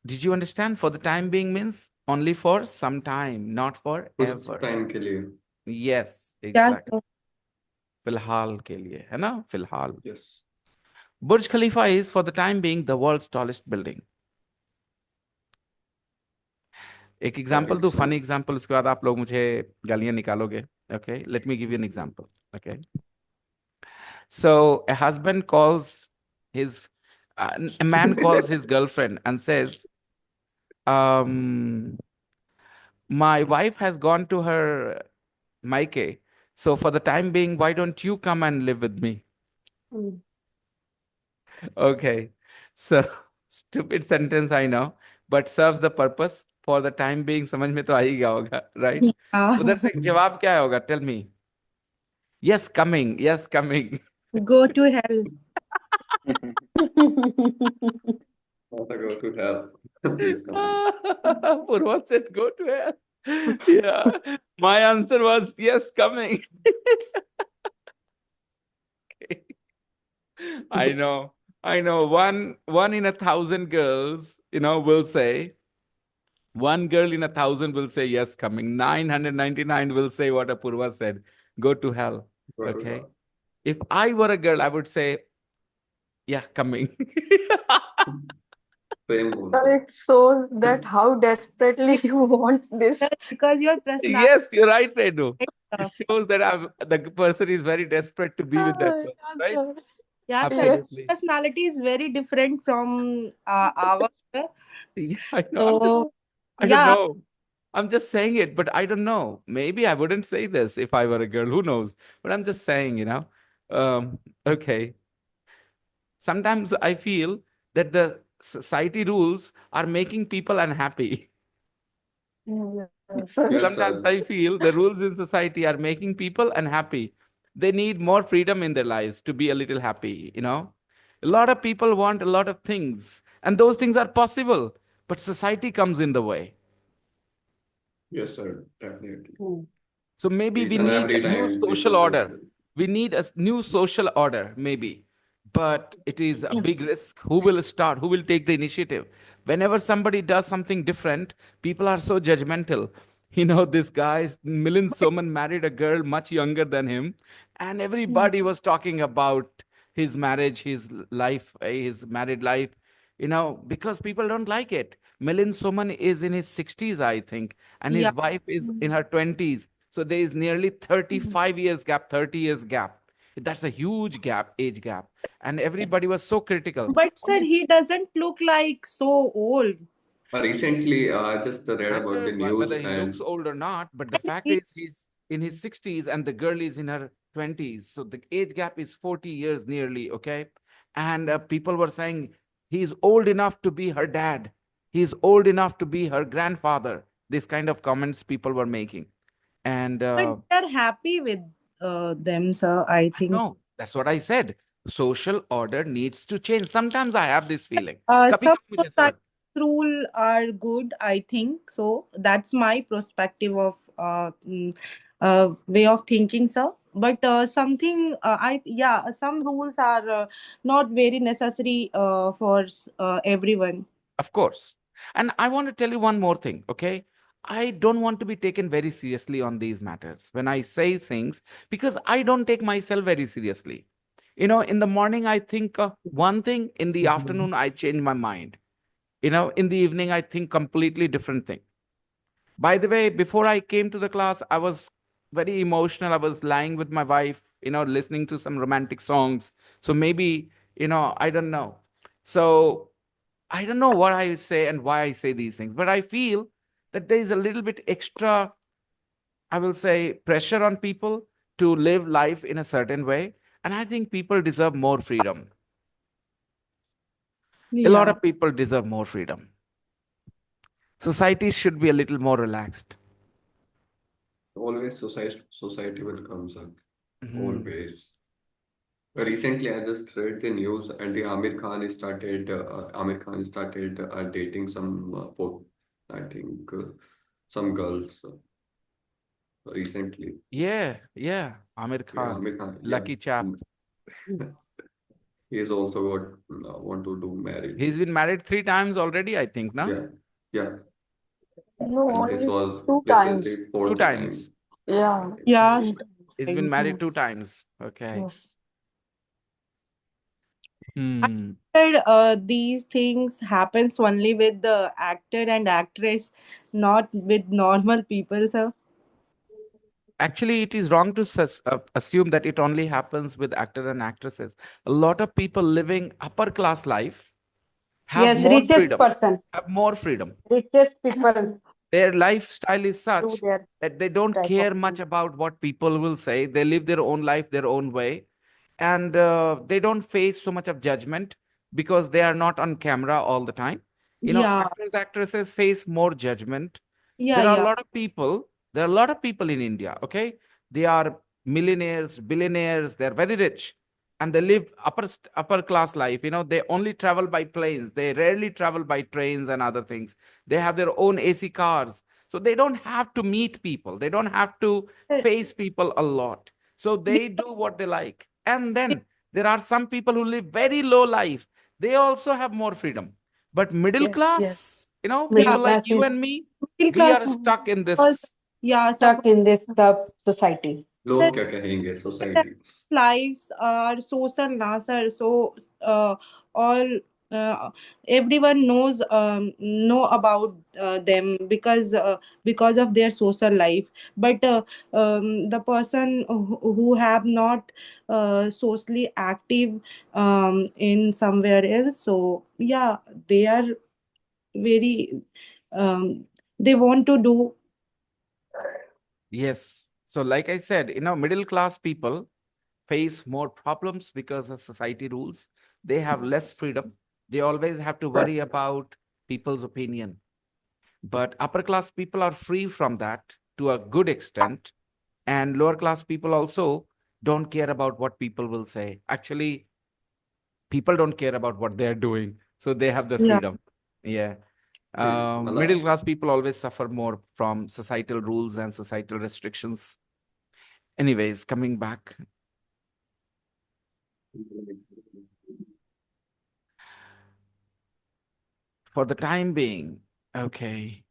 Did you understand? For the time being means only for some time, not कुछ forever. Time के लिए. Yes, Yeah, exactly. sir. फिलहाल के लिए है ना, फिलहाल. Yes. Burj Khalifa is, for the time being, the world's tallest building. एक एग्जांपल Correct, दो, sir. फनी एग्जांपल, उसके बाद आप लोग मुझे गालियां निकालोगे. Okay, let me give you an example. Okay, so a husband calls his a man calls his girlfriend and says, my wife has gone to her maike, so for the time being, why don't you come and live with me? Okay, so stupid sentence, I know, but serves the purpose. For the time being, समझ में तो आ ही गया होगा, right? उधर Yeah. से जवाब क्या होगा? Tell me. Yes, coming. Yes, coming. Go to hell. Not a go to hell. Please come in. Purva said, go to hell. Yeah. My answer was, yes, coming. I know. I know. One in 1,000 girls, will say, one girl in 1,000 will say, yes, coming. 999 will say what Apurva said, go to hell. Go to Okay. hell. If I were a girl, I would say, yeah, coming. Same Sir, also. it shows that how desperately you want this. Sir, because your personality Yes, you're right, Redu. is, It shows that the person is very desperate to be with that person, Yeah, right? sir. yeah, sir, Yes. Absolutely. personality is very different from ours. Sir. Yeah, I know. So I don't yeah, know. I'm just saying it, but I don't know. Maybe I wouldn't say this if I were a girl. Who knows? But I'm just saying. Okay. Sometimes I feel that the society rules are making people unhappy. Yeah, sir. Yes, Sometimes sir. I feel the rules in society are making people unhappy. They need more freedom in their lives to be a little happy. A lot of people want a lot of things, and those things are possible, but society comes in the way. Yes, sir. Definitely. So maybe Each we and need every a new time social people order. say, We need a new social order, maybe. But it is a big risk. Who will start? Who will take the initiative? Whenever somebody does something different, people are so judgmental. This guy, Milind Soman, married a girl much younger than him, and everybody was talking about his marriage, his life, his married life, because people don't like it. Milind Soman is in his 60s, I think, and yeah. his wife is in her 20s. So there is nearly 35 years gap, 30 years gap. That's a huge gap, age gap. And everybody was so critical. But On sir, this he doesn't look like so old, doesn't recently, I just read about matter the news whether he looks and old or not, but the and fact he, is he's in his 60s and the girl is in her 20s. So the age gap is 40 years nearly, okay? And people were saying he's old enough to be her dad. He's old enough to be her grandfather. This kind of comments people were making. And but they're happy with them, sir. I I think. know. That's what I said. Social order needs to change. Sometimes I have this feeling. Kabhi Some kabhi mujhe ऐसा society लगता rule are good, I think. So that's my perspective of way of thinking, sir. But something I yeah, some rules are not very necessary for everyone. Of course. And I want to tell you one more thing, okay? I don't want to be taken very seriously on these matters when I say things because I don't take myself very seriously. In the morning, I think one thing, in the afternoon, I change my mind. In the evening, I think completely different thing. By the way, before I came to the class, I was very emotional. I was lying with my wife. listening to some romantic songs. So maybe, I don't know. So I don't know what I say and why I say these things, but I feel that there is a little bit extra, I will say, pressure on people to live life in a certain way. And I think people deserve more freedom. A lot Yeah. of people deserve more freedom. Society should be a little more relaxed. Always society will come, sir. Mhm. Always. Recently, I just read the news, and the Amir Khan started dating some I think some girls recently. Yeah, yeah. Amir Yeah, Khan, Amir Khan. Yeah, lucky chap. he's also got want to do marriage. He's been married 3 times already, I think, now. Yeah, yeah, No, and only two this is times. the Two fourth time. times. Yeah. He's, Yeah. Two he's been Sometimes. married times. 2 times. Okay. Yes. Hmm. Said, these things happens only with the actor and actress, not with normal people, sir. Actually, it is wrong to assume that it only happens with actors and actresses. A lot of people living upper class life have Yes, more richest freedom. person, Have more freedom. richest people Their lifestyle is do such their that they don't type of care much thing. about what people will say. They live their own life their own way, and they don't face so much of judgment because they are not on camera all the time. Yeah. Actors, actresses face more judgment. Yeah. There are a Yeah. lot of people. There are a lot of people in India. Okay, they are millionaires, billionaires. They're very rich, and they live upper class life. They only travel by planes. They rarely travel by trains and other things. They have their own AC cars, so they don't have to meet people. They don't have to face people a lot. So they do what they like. And then there are some people who live very low life. They also have more freedom. But middle Yes, yes. class, Yeah. Middle people like class you is and me, Middle we class are Mm. stuck in also, this. yeah, suffer. stuck in this society. लोग क्या कहेंगे society? Lives are social nasser, so all everyone know about them because of their social life, but the person who have not socially active in somewhere else, so yeah, they are very they want to do. Yes. So, like I said, middle class people face more problems because of society rules. They have less freedom. They always have to worry about people's opinion. But upper class people are free from that to a good extent. And lower class people also don't care about what people will say. Actually, people don't care about what they're doing. So they have the Yeah. freedom. Yeah. मतलब Middle class people always suffer more from societal rules and societal restrictions. Anyways, coming back. For the time being, okay.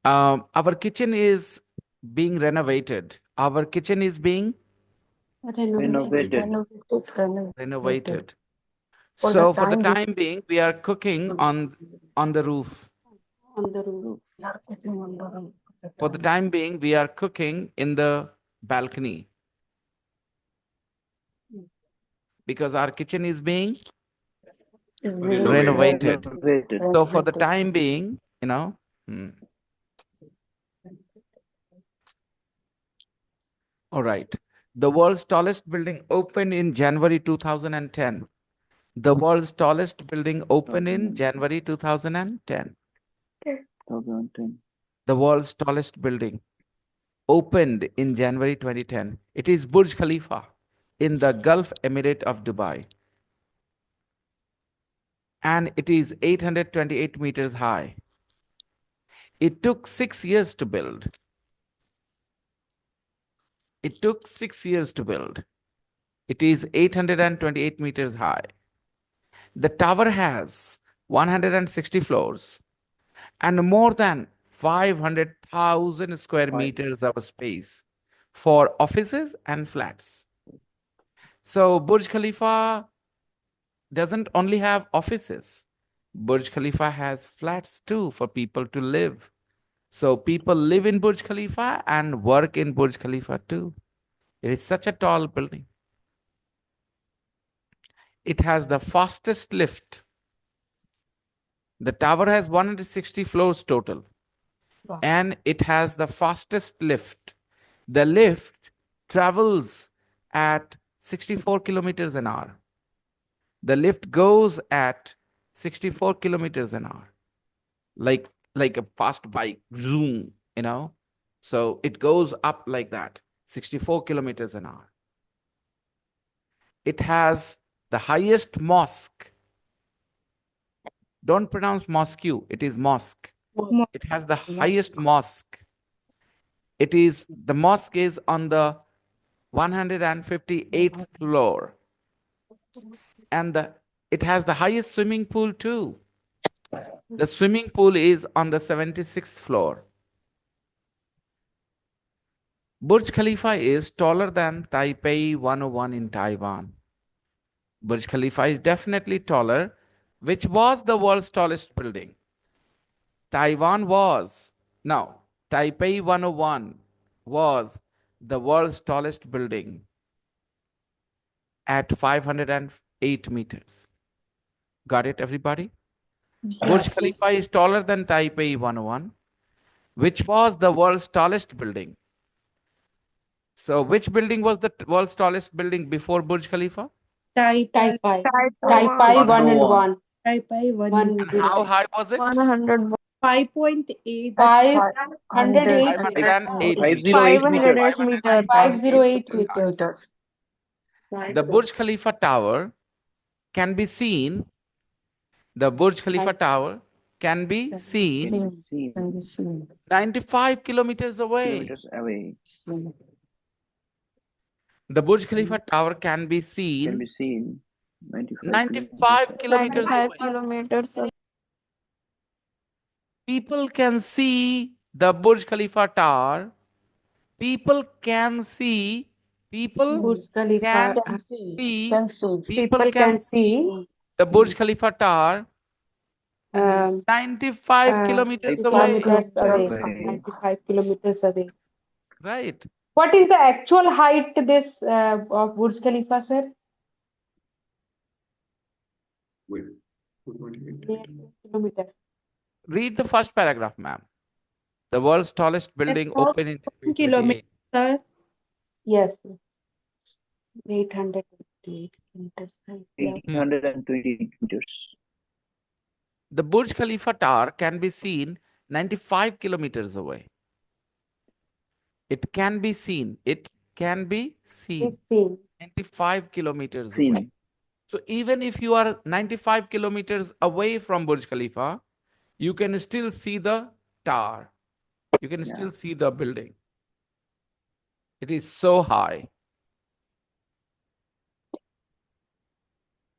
Our kitchen is being renovated. Our kitchen is being Renovated, Renovated. renovated, renovated. renovated. For the So for the time being. time being, we are cooking on the roof. On the roof. We are cooking on the room for the For the time time being, we are cooking in the balcony because our kitchen is being is being renovated. renovated. Renovated. So for the renovated. time being, hmm. All right. The world's tallest building opened in January 2010. The world's tallest building opened in 2010. January 2010. 2010. The world's tallest building opened in January 2010. It is Burj Khalifa in the Gulf Emirate of Dubai. And it is 828 meters high. It took 6 years to build. It took 6 years to build. It is 828 meters high. The tower has 160 floors and more than 500,000 square meters of space for offices and flats. So Burj Khalifa doesn't only have offices. Burj Khalifa has flats too for people to live. So people live in Burj Khalifa and work in Burj Khalifa too. It is such a tall building. It has the fastest lift. The tower has 160 floors total. Wow. And it has the fastest lift. The lift travels at 64 kilometers an hour. The lift goes at 64 kilometers an hour, like a fast bike, zoom, you know. So it goes up like that, 64 kilometers an hour. It has the highest mosque. Don't pronounce mosque, it is mosque. It has the highest mosque. The mosque is on the 158th floor. And it has the highest swimming pool too. The swimming pool is on the 76th floor. Burj Khalifa is taller than Taipei 101 in Taiwan. Burj Khalifa is definitely taller, which was the world's tallest building. Taiwan was, no, Taipei 101 was the world's tallest building at 508 meters. Got it, everybody? Burj Khalifa is taller than Taipei 101, which was the world's tallest building. So, which building was the world's tallest building before Burj Khalifa? Taipei. Taipei Taipei 1 and 101. 1. Taipei 1 One And how high was it? 100 5.8. 508 508 meters. 508 meters. 508 meters. 508 meters. The Burj Khalifa Tower can be seen. The Burj Khalifa Tower can be seen Seen 95 kilometers away. kilometers away. The Burj Khalifa Tower can be Can seen be seen 95 kilometers 95 away. kilometers. People can see the Burj Khalifa Tower. People can see. People Burj Khalifa. can see. People People can see the Burj Khalifa Tower 95 uh, kilometers away. kilometers away. away. 95 kilometers away. Right. What is the actual height this of Burj Khalifa, sir? Wait, 228. Near kilometer. Read the first paragraph, ma'am. The world's tallest building opened in 1928. Kilometer. Yes. 828 kilometers. Yeah. 820 meters. The Burj Khalifa Tower can be seen 95 kilometers away. It can be seen. It can be seen It's seen. 95 kilometers away. Seen. So even if you are 95 kilometers away from Burj Khalifa, you can still see the tower. You can still see the building. It is so high.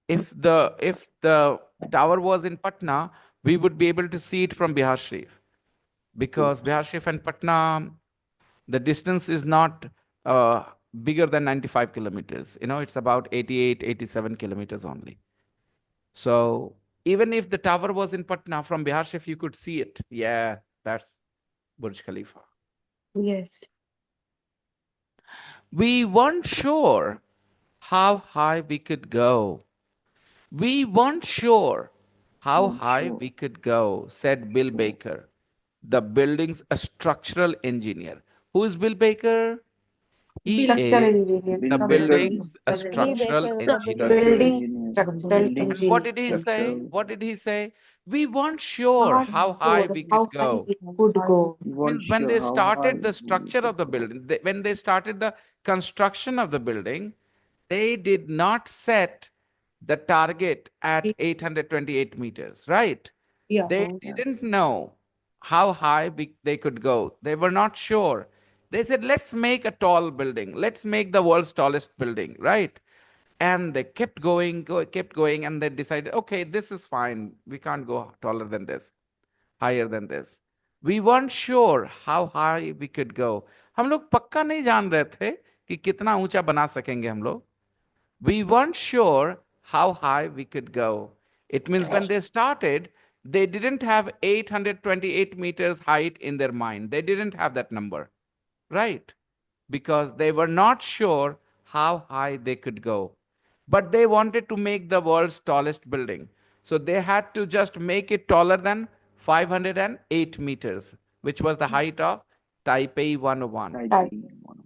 If the tower was in Patna, we would be able to see it from Bihar Sharif, because Bihar Sharif and Patna, the distance is not bigger than 95 kilometers. You know, it's about 88, 87 kilometers only. So even if the tower was in Patna, from Bihar Sharif, you could see it. Yeah, that's Burj Khalifa. Yes. We weren't sure how high we could go. We weren't sure how high we could go, said Bill Baker, the building's a structural engineer. Who is Bill Baker? He Structural is engineer. the building's a structural engineer. Building structural And engineer. what did he say? What did he say? We weren't sure how high we How could high go. we could go. Means when they started the structure of the building, when they started the construction of the building, they did not set the target at 828 meters, right? Yeah. They didn't know how high they could go. They were not sure. They said, let's make a tall building. Let's make the world's tallest building, right? And they kept going, kept going, and they decided, okay, this is fine. We can't go taller than this, higher than this. We weren't sure how high we could go. हम लोग पक्का नहीं जान रहे थे कि कितना ऊंचा बना सकेंगे हम लोग. We weren't sure how high we could go. It means when they started, They didn't have 828 meters height in their mind. They didn't have that number, right? Because they were not sure how high they could go. But they wanted to make the world's tallest building. So they had to just make it taller than 508 meters, which was the height of Taipei 101. Taipei 101.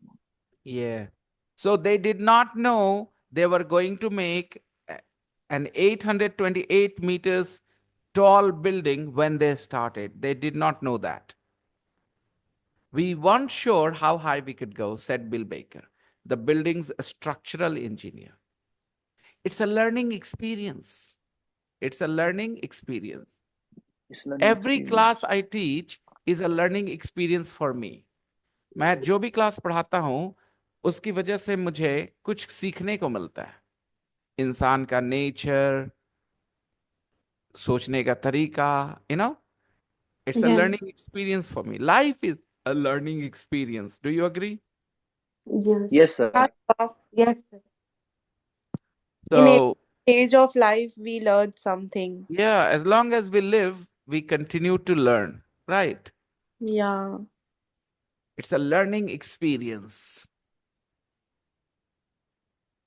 Yeah. So they did not know they were going to make an 828 meters tall building when they started. They did not know that. We weren't sure how high we could go, said Bill Baker, the building's structural engineer. It's a learning experience. It's a learning experience. It's learning Every experience. class I teach is a learning experience for me. मैं जो भी class पढ़ाता हूँ उसकी वजह से मुझे कुछ सीखने को मिलता है. इंसान का नेचर, सोचने का तरीका, it's a Yeah. learning experience for me. Life is a learning experience. Do you agree? Yes. Yes, sir. Yes, sir. In So, every stage of life, we learn something. yeah, as long as we live, we continue to learn, right? Yeah. It's a learning experience.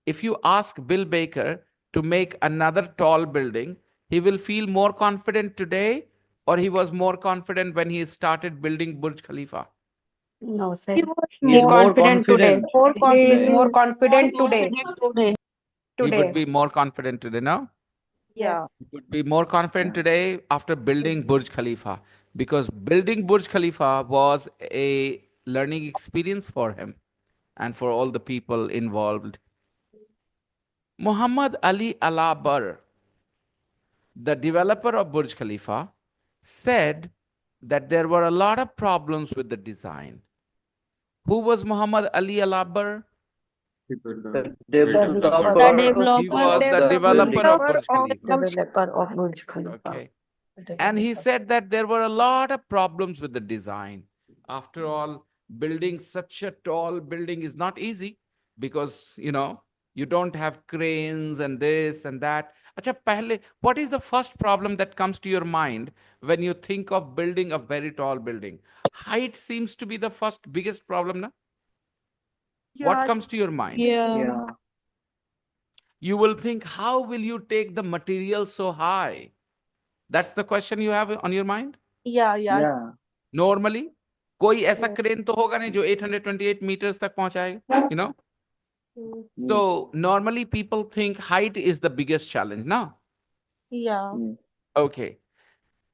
If you ask Bill Baker to make another tall building, he will feel more confident today, or he was more confident when he started building Burj Khalifa? No, sir. He was He is He's more confident today. more He is confident. more confident today. He would Today. be more confident today, no? Yeah. He would be more confident Yeah. today after building Burj Khalifa, because building Burj Khalifa was a learning experience for him and for all the people involved. Muhammad Ali Alabar, the developer of Burj Khalifa, said that there were a lot of problems with the design. Who was Muhammad Ali Alabar? The Developer. developer The of He developer was the developer building. of Burj Developer Khalifa. Developer of Burj Khalifa. Okay. And he said that there were a lot of problems with the design. After all, building such a tall building is not easy because, you don't have cranes and this and that. Acha, pehle, what is the first problem that comes to your mind when you think of building a very tall building? Height seems to be the first biggest problem, na? What Yeah. comes to your mind? Yeah. You will think, how will you take the material so high? That's the question you have on your mind? Yeah. Yeah. Normally, कोई ऐसा crane तो होगा नहीं जो 828 meters तक पहुंचाएगा, Mm. So normally people think height is the biggest challenge, no? Yeah. Mm. Okay.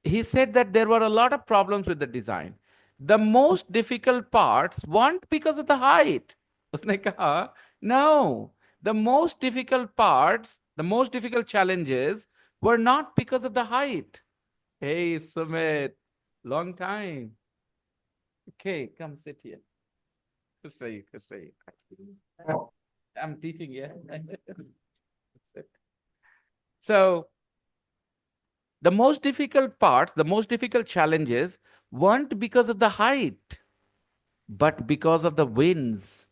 He said that there were a lot of problems with the design. The most difficult parts weren't because of the height. उसने कहा, no, the most difficult parts, the most difficult challenges were not because of the height. Hey, Sumit, long time. Okay, come sit here. Kuch rahi. I'm teaching, yeah. Sit. So, the most difficult parts, the most difficult challenges weren't because of the height, but because of the winds.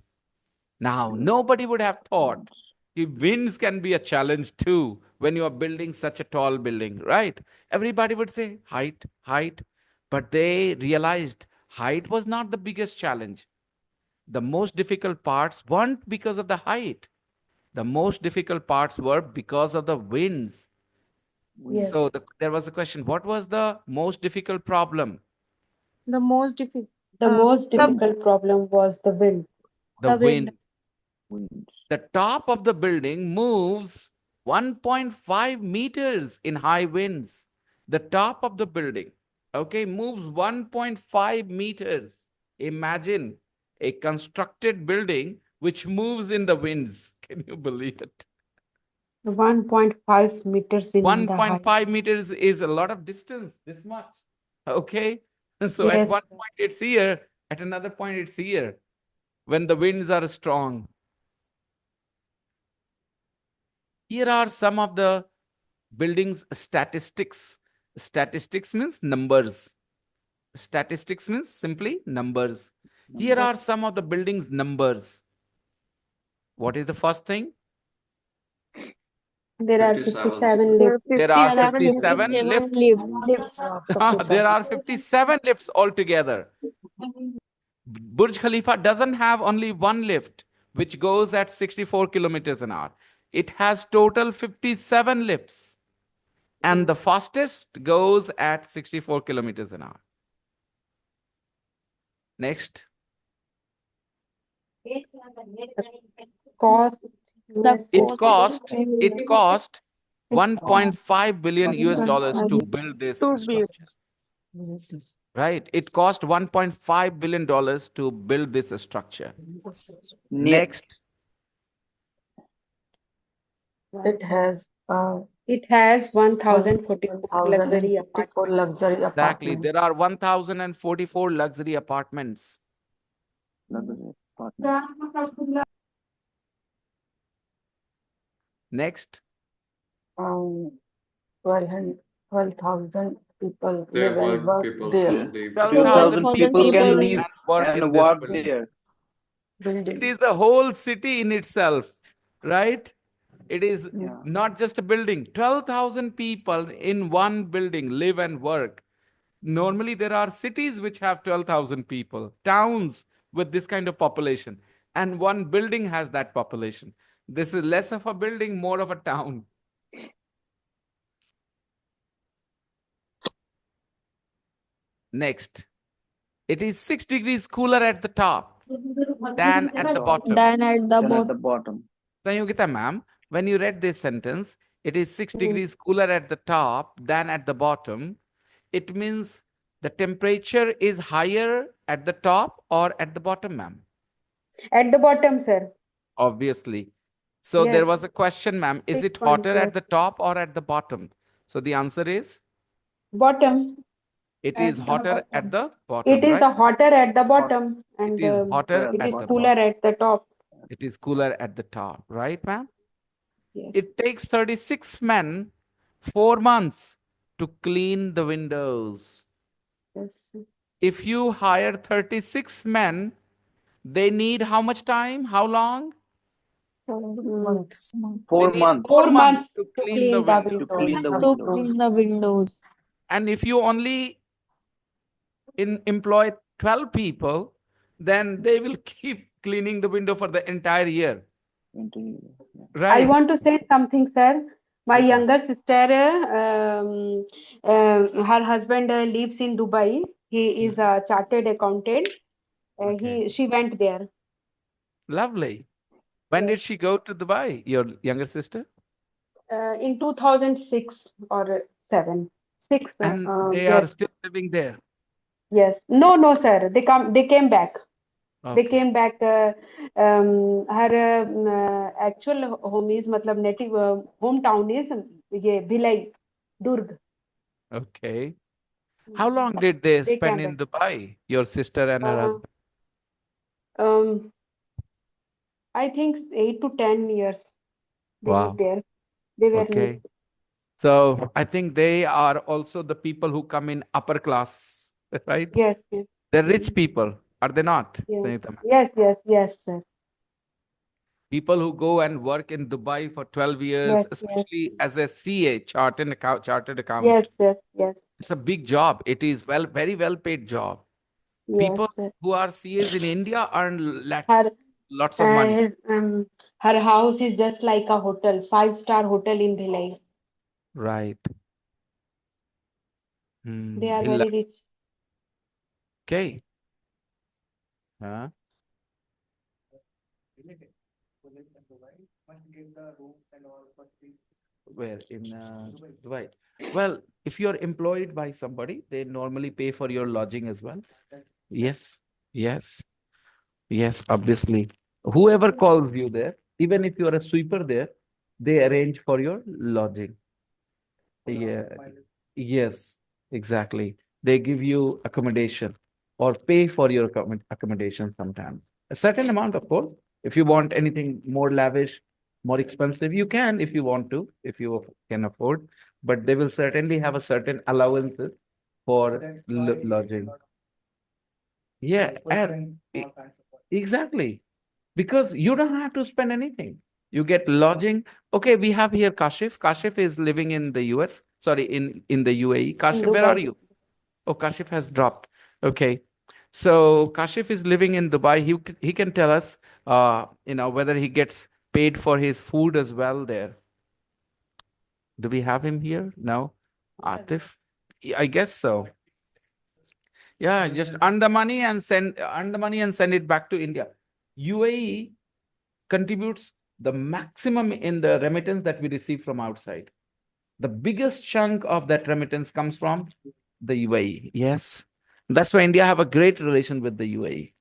Now, nobody would have thought winds can be a challenge too when you are building such a tall building, right? Everybody would say height, height. But they realized height was not the biggest challenge. The most difficult parts weren't because of the height. The most difficult parts were because of the winds. Yes. So there was a question, what was the most difficult problem? The most difficult. The most difficult problem was the wind. The wind. Winds. The top of the building moves 1.5 meters in high winds. The top of the building, okay, moves 1.5 meters. Imagine a constructed building which moves in the winds. Can you believe it? 1.5 meters in the height. 1.5 meters is a lot of distance, this much. Okay. So at Yes, one sir. point it's here, at another point it's here when the winds are strong. Here are some of the building's statistics. Statistics means numbers. Statistics means simply numbers. Here are some of the building's numbers. What is the first thing? There are 57. 57 There are lifts. There are 57 57 lifts. lifts. There are 57 lifts altogether. Burj Khalifa doesn't have only one lift, which goes at 64 kilometers an hour. It has total 57 lifts. And the fastest goes at 64 kilometers an hour. Next. Cost The It cost 1.5 billion US dollars to build this to build. structure. Right? It cost 1.5 billion dollars to build this structure. Next. It has It has 1044 luxury 1,044 luxury Exactly. apartments. There are 1044 luxury apartments. Next. 12,000 people There live and were work people there. who lived 12,000 12,000 people people live live and work in this work building. there. It Building. is a whole city in itself, right? It is Yeah. not just a building. 12,000 people in one building live and work. Normally, there are cities which have 12,000 people, towns with this kind of population, and one building has that population. This is less of a building, more of a town. Next. It is 6 degrees cooler at the top than at the bottom. Then at the Then at bottom. the bottom. Sanyogita ma'am, when you read this sentence, it is 6 degrees cooler at the top than at the bottom. It means the temperature is higher at the top or at the bottom, ma'am? at the bottom, sir. Obviously. So there Yes. was a question, ma'am. Is it 6 hotter point at the top or at the bottom? So the answer is bottom. it At is the hotter at bottom. the It bottom, is right? the hotter at the bottom, and It is hotter it at is the cooler bottom. at the top. It is cooler at the top, right, ma'am? Yes. It takes 36 men 4 months to clean the windows. Yes. If you hire 36 men, they need how much time? How long? months. They 4 need months 4 4 months months to to clean the clean the windows. to windows. clean the To windows. clean the windows. And if you only employ 12 people, then they will keep cleaning the window for the entire year. Into- yeah. I Right? want to say something, sir. My Yes, ma'am. younger sister, her husband lives in Dubai. He is a chartered accountant. Okay. She went there. Lovely. When did Yes. she go to Dubai, your younger sister? In 2006 or 7. 6. And they are Yes. still living there. Yes. No, no, sir. They came back. They Okay. came back. Her actual home is, matlab native hometown is ये Bhilai, Durg. Okay. How long did they They spend came in back. Dubai, your sister and her husband? Um, I think 8 to 10 years they Wow. lived there. They were Okay. So I think they are also the people who come in upper class, right? yes, yes, They're rich people, are they not, yes, Sangeeta ma'am? yes, yes, yes, sir. People who go and work in Dubai for 12 years, Yes, yes, especially as a CA, chartered yes, accountant. yes, yes, It's a big job. It is very well paid job. yes, People sir. who are CAs in India earn Her lots of money. his her house is just like a hotel, 5-star hotel in Bhilai. Right. They are Villa. very rich. Okay. Huh? Where in Dubai? Well, if you're employed by somebody, they normally pay for your lodging as well. Yes, yes, yes, obviously. Whoever calls you there, even if you're a sweeper there, they arrange for your lodging. Yeah, yes, exactly. They give you accommodation or pay for your accommodation sometimes. A certain amount, of course. If you want anything more lavish, more expensive, you can if you want to, if you can afford. But they will certainly have a certain allowances for lodging. Yeah, and exactly. Because you don't have to spend anything. You get lodging. Okay, we have here Kashif. Kashif is living in the US. Sorry, in the UAE. In Kashif, where are Dubai. you? Oh, Kashif has dropped. Okay. So Kashif is living in Dubai. He can tell us, whether he gets paid for his food as well there. Do we have him here? No. Atif? Yeah, I guess so. Yeah, just earn the money and send it back to India. UAE contributes the maximum in the remittance that we receive from outside. The biggest chunk of that remittance comes from the UAE. Yes. That's why India have a great relation with the UAE.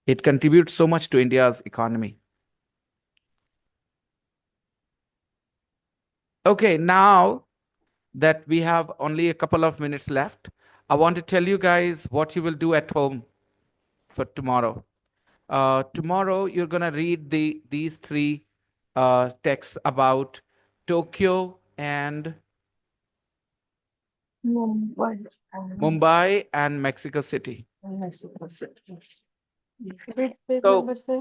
It contributes so much to India's economy. Okay, now that we have only a couple of minutes left, I want to tell you guys what you will do at home for tomorrow. Tomorrow, you're going to read these three texts about Tokyo and Mumbai and Mumbai and Mexico City. Mexico City. Which page So, number, sir?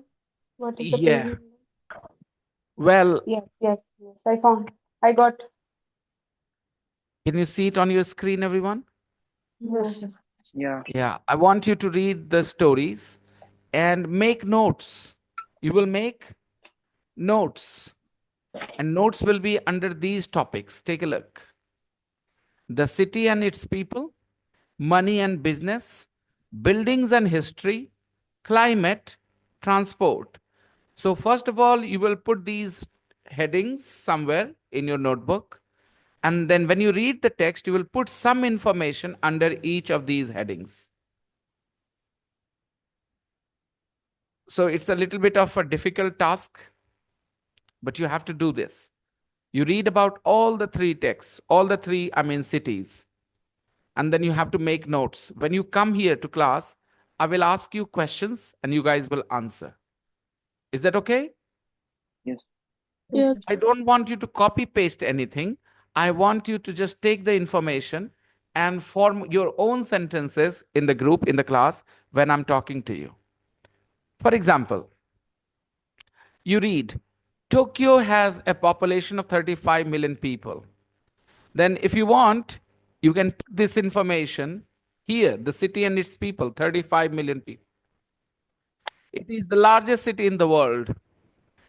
What is the page yeah, number? well, Yes. I found. I got. can you see it on your screen, everyone? Yes, sir. Yeah. Yeah, I want you to read the stories and make notes. You will make notes, and notes will be under these topics. Take a look. The city and its people, money and business, buildings and history, climate, transport. So, first of all, you will put these headings somewhere in your notebook. And then when you read the text, you will put some information under each of these headings. So, it's a little bit of a difficult task, but you have to do this. You read about all the three texts, cities, and then you have to make notes. When you come here to class, I will ask you questions and you guys will answer. Is that okay? Yes. Yes, I don't want you to copy paste anything. I want you to just take the information and form your own sentences in the group, in the class, when I'm talking to you. For example, you read, Tokyo has a population of 35 million people. Then, if you want, you can put this information here, the city and its people, 35 million people. It is the largest city in the world.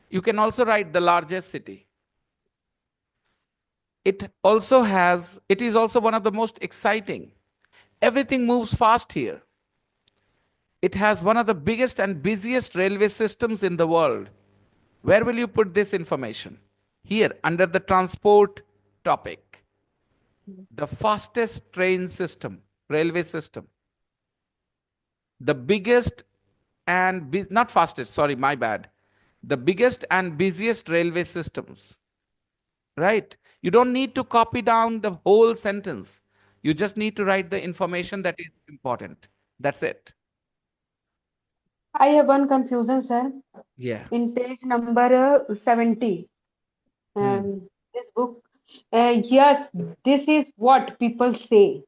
You can also write the largest city. It is also one of the most exciting. Everything moves fast here. It has one of the biggest and busiest railway systems in the world. Where will you put this information? Here, under the transport topic. The fastest train system, railway system. The biggest and, not fastest, sorry, my bad. The biggest and busiest railway systems. Right? You don't need to copy down the whole sentence. You just need to write the information that is important. That's it. I have one confusion, sir. Yeah. In page number 70, Hmm. this book. Yes, this is what people say.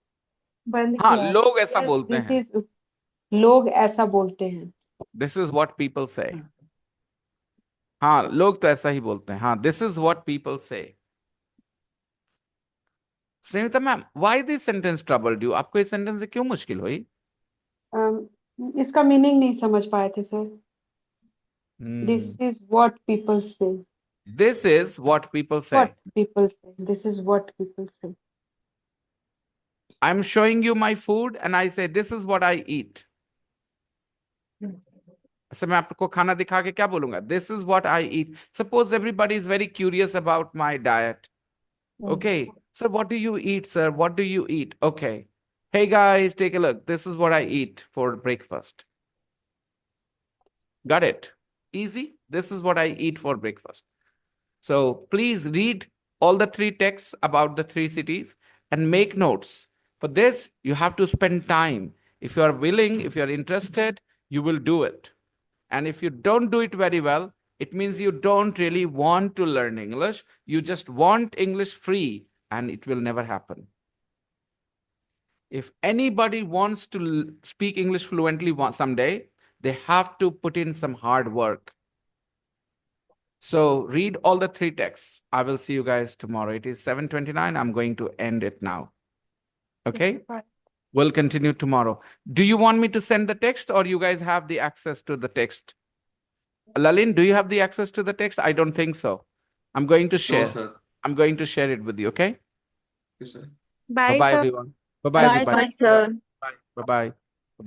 बंद हाँ, किया है। लोग ऐसा Yes, बोलते this हैं. is लोग ऐसा बोलते हैं. This is what people say. हाँ, लोग तो ऐसा ही बोलते हैं. हाँ, this is what people say. Sunita ma'am, why this sentence troubled you? आपको इस sentence से क्यों मुश्किल हुई? इसका मीनिंग नहीं समझ पाए थे sir. This Hmm. is what people say. This is what people say. What people say. This is what people say. I'm showing you my food and I say, this is what I eat. ऐसे मैं आपको खाना दिखा के क्या बोलूंगा? This is what I eat. Suppose everybody is very curious about my diet. Okay. So what do you eat, sir? What do you eat? Okay. Hey guys, take a look. This is what I eat for breakfast. Got it? Easy. This is what I eat for breakfast. So please read all the three texts about the three cities and make notes. For this, you have to spend time. If you are willing, if you are interested, you will do it. And if you don't do it very well, it means you don't really want to learn English. You just want English free, and it will never happen. If anybody wants to speak English fluently someday, they have to put in some hard work. So read all the 3 texts. I will see you guys tomorrow. It is 7:29. I'm going to end it now. Okay? Bye. We'll continue tomorrow. Do you want me to send the text or you guys have the access to the text? Lalin, do you have the access to the text? I don't think so. I'm going to No, share. sir. I'm going to share it with you, okay? Yes, sir. Bye, Bye-bye, sir. everyone. Bye-bye, Bye, everybody. sir. Bye-bye.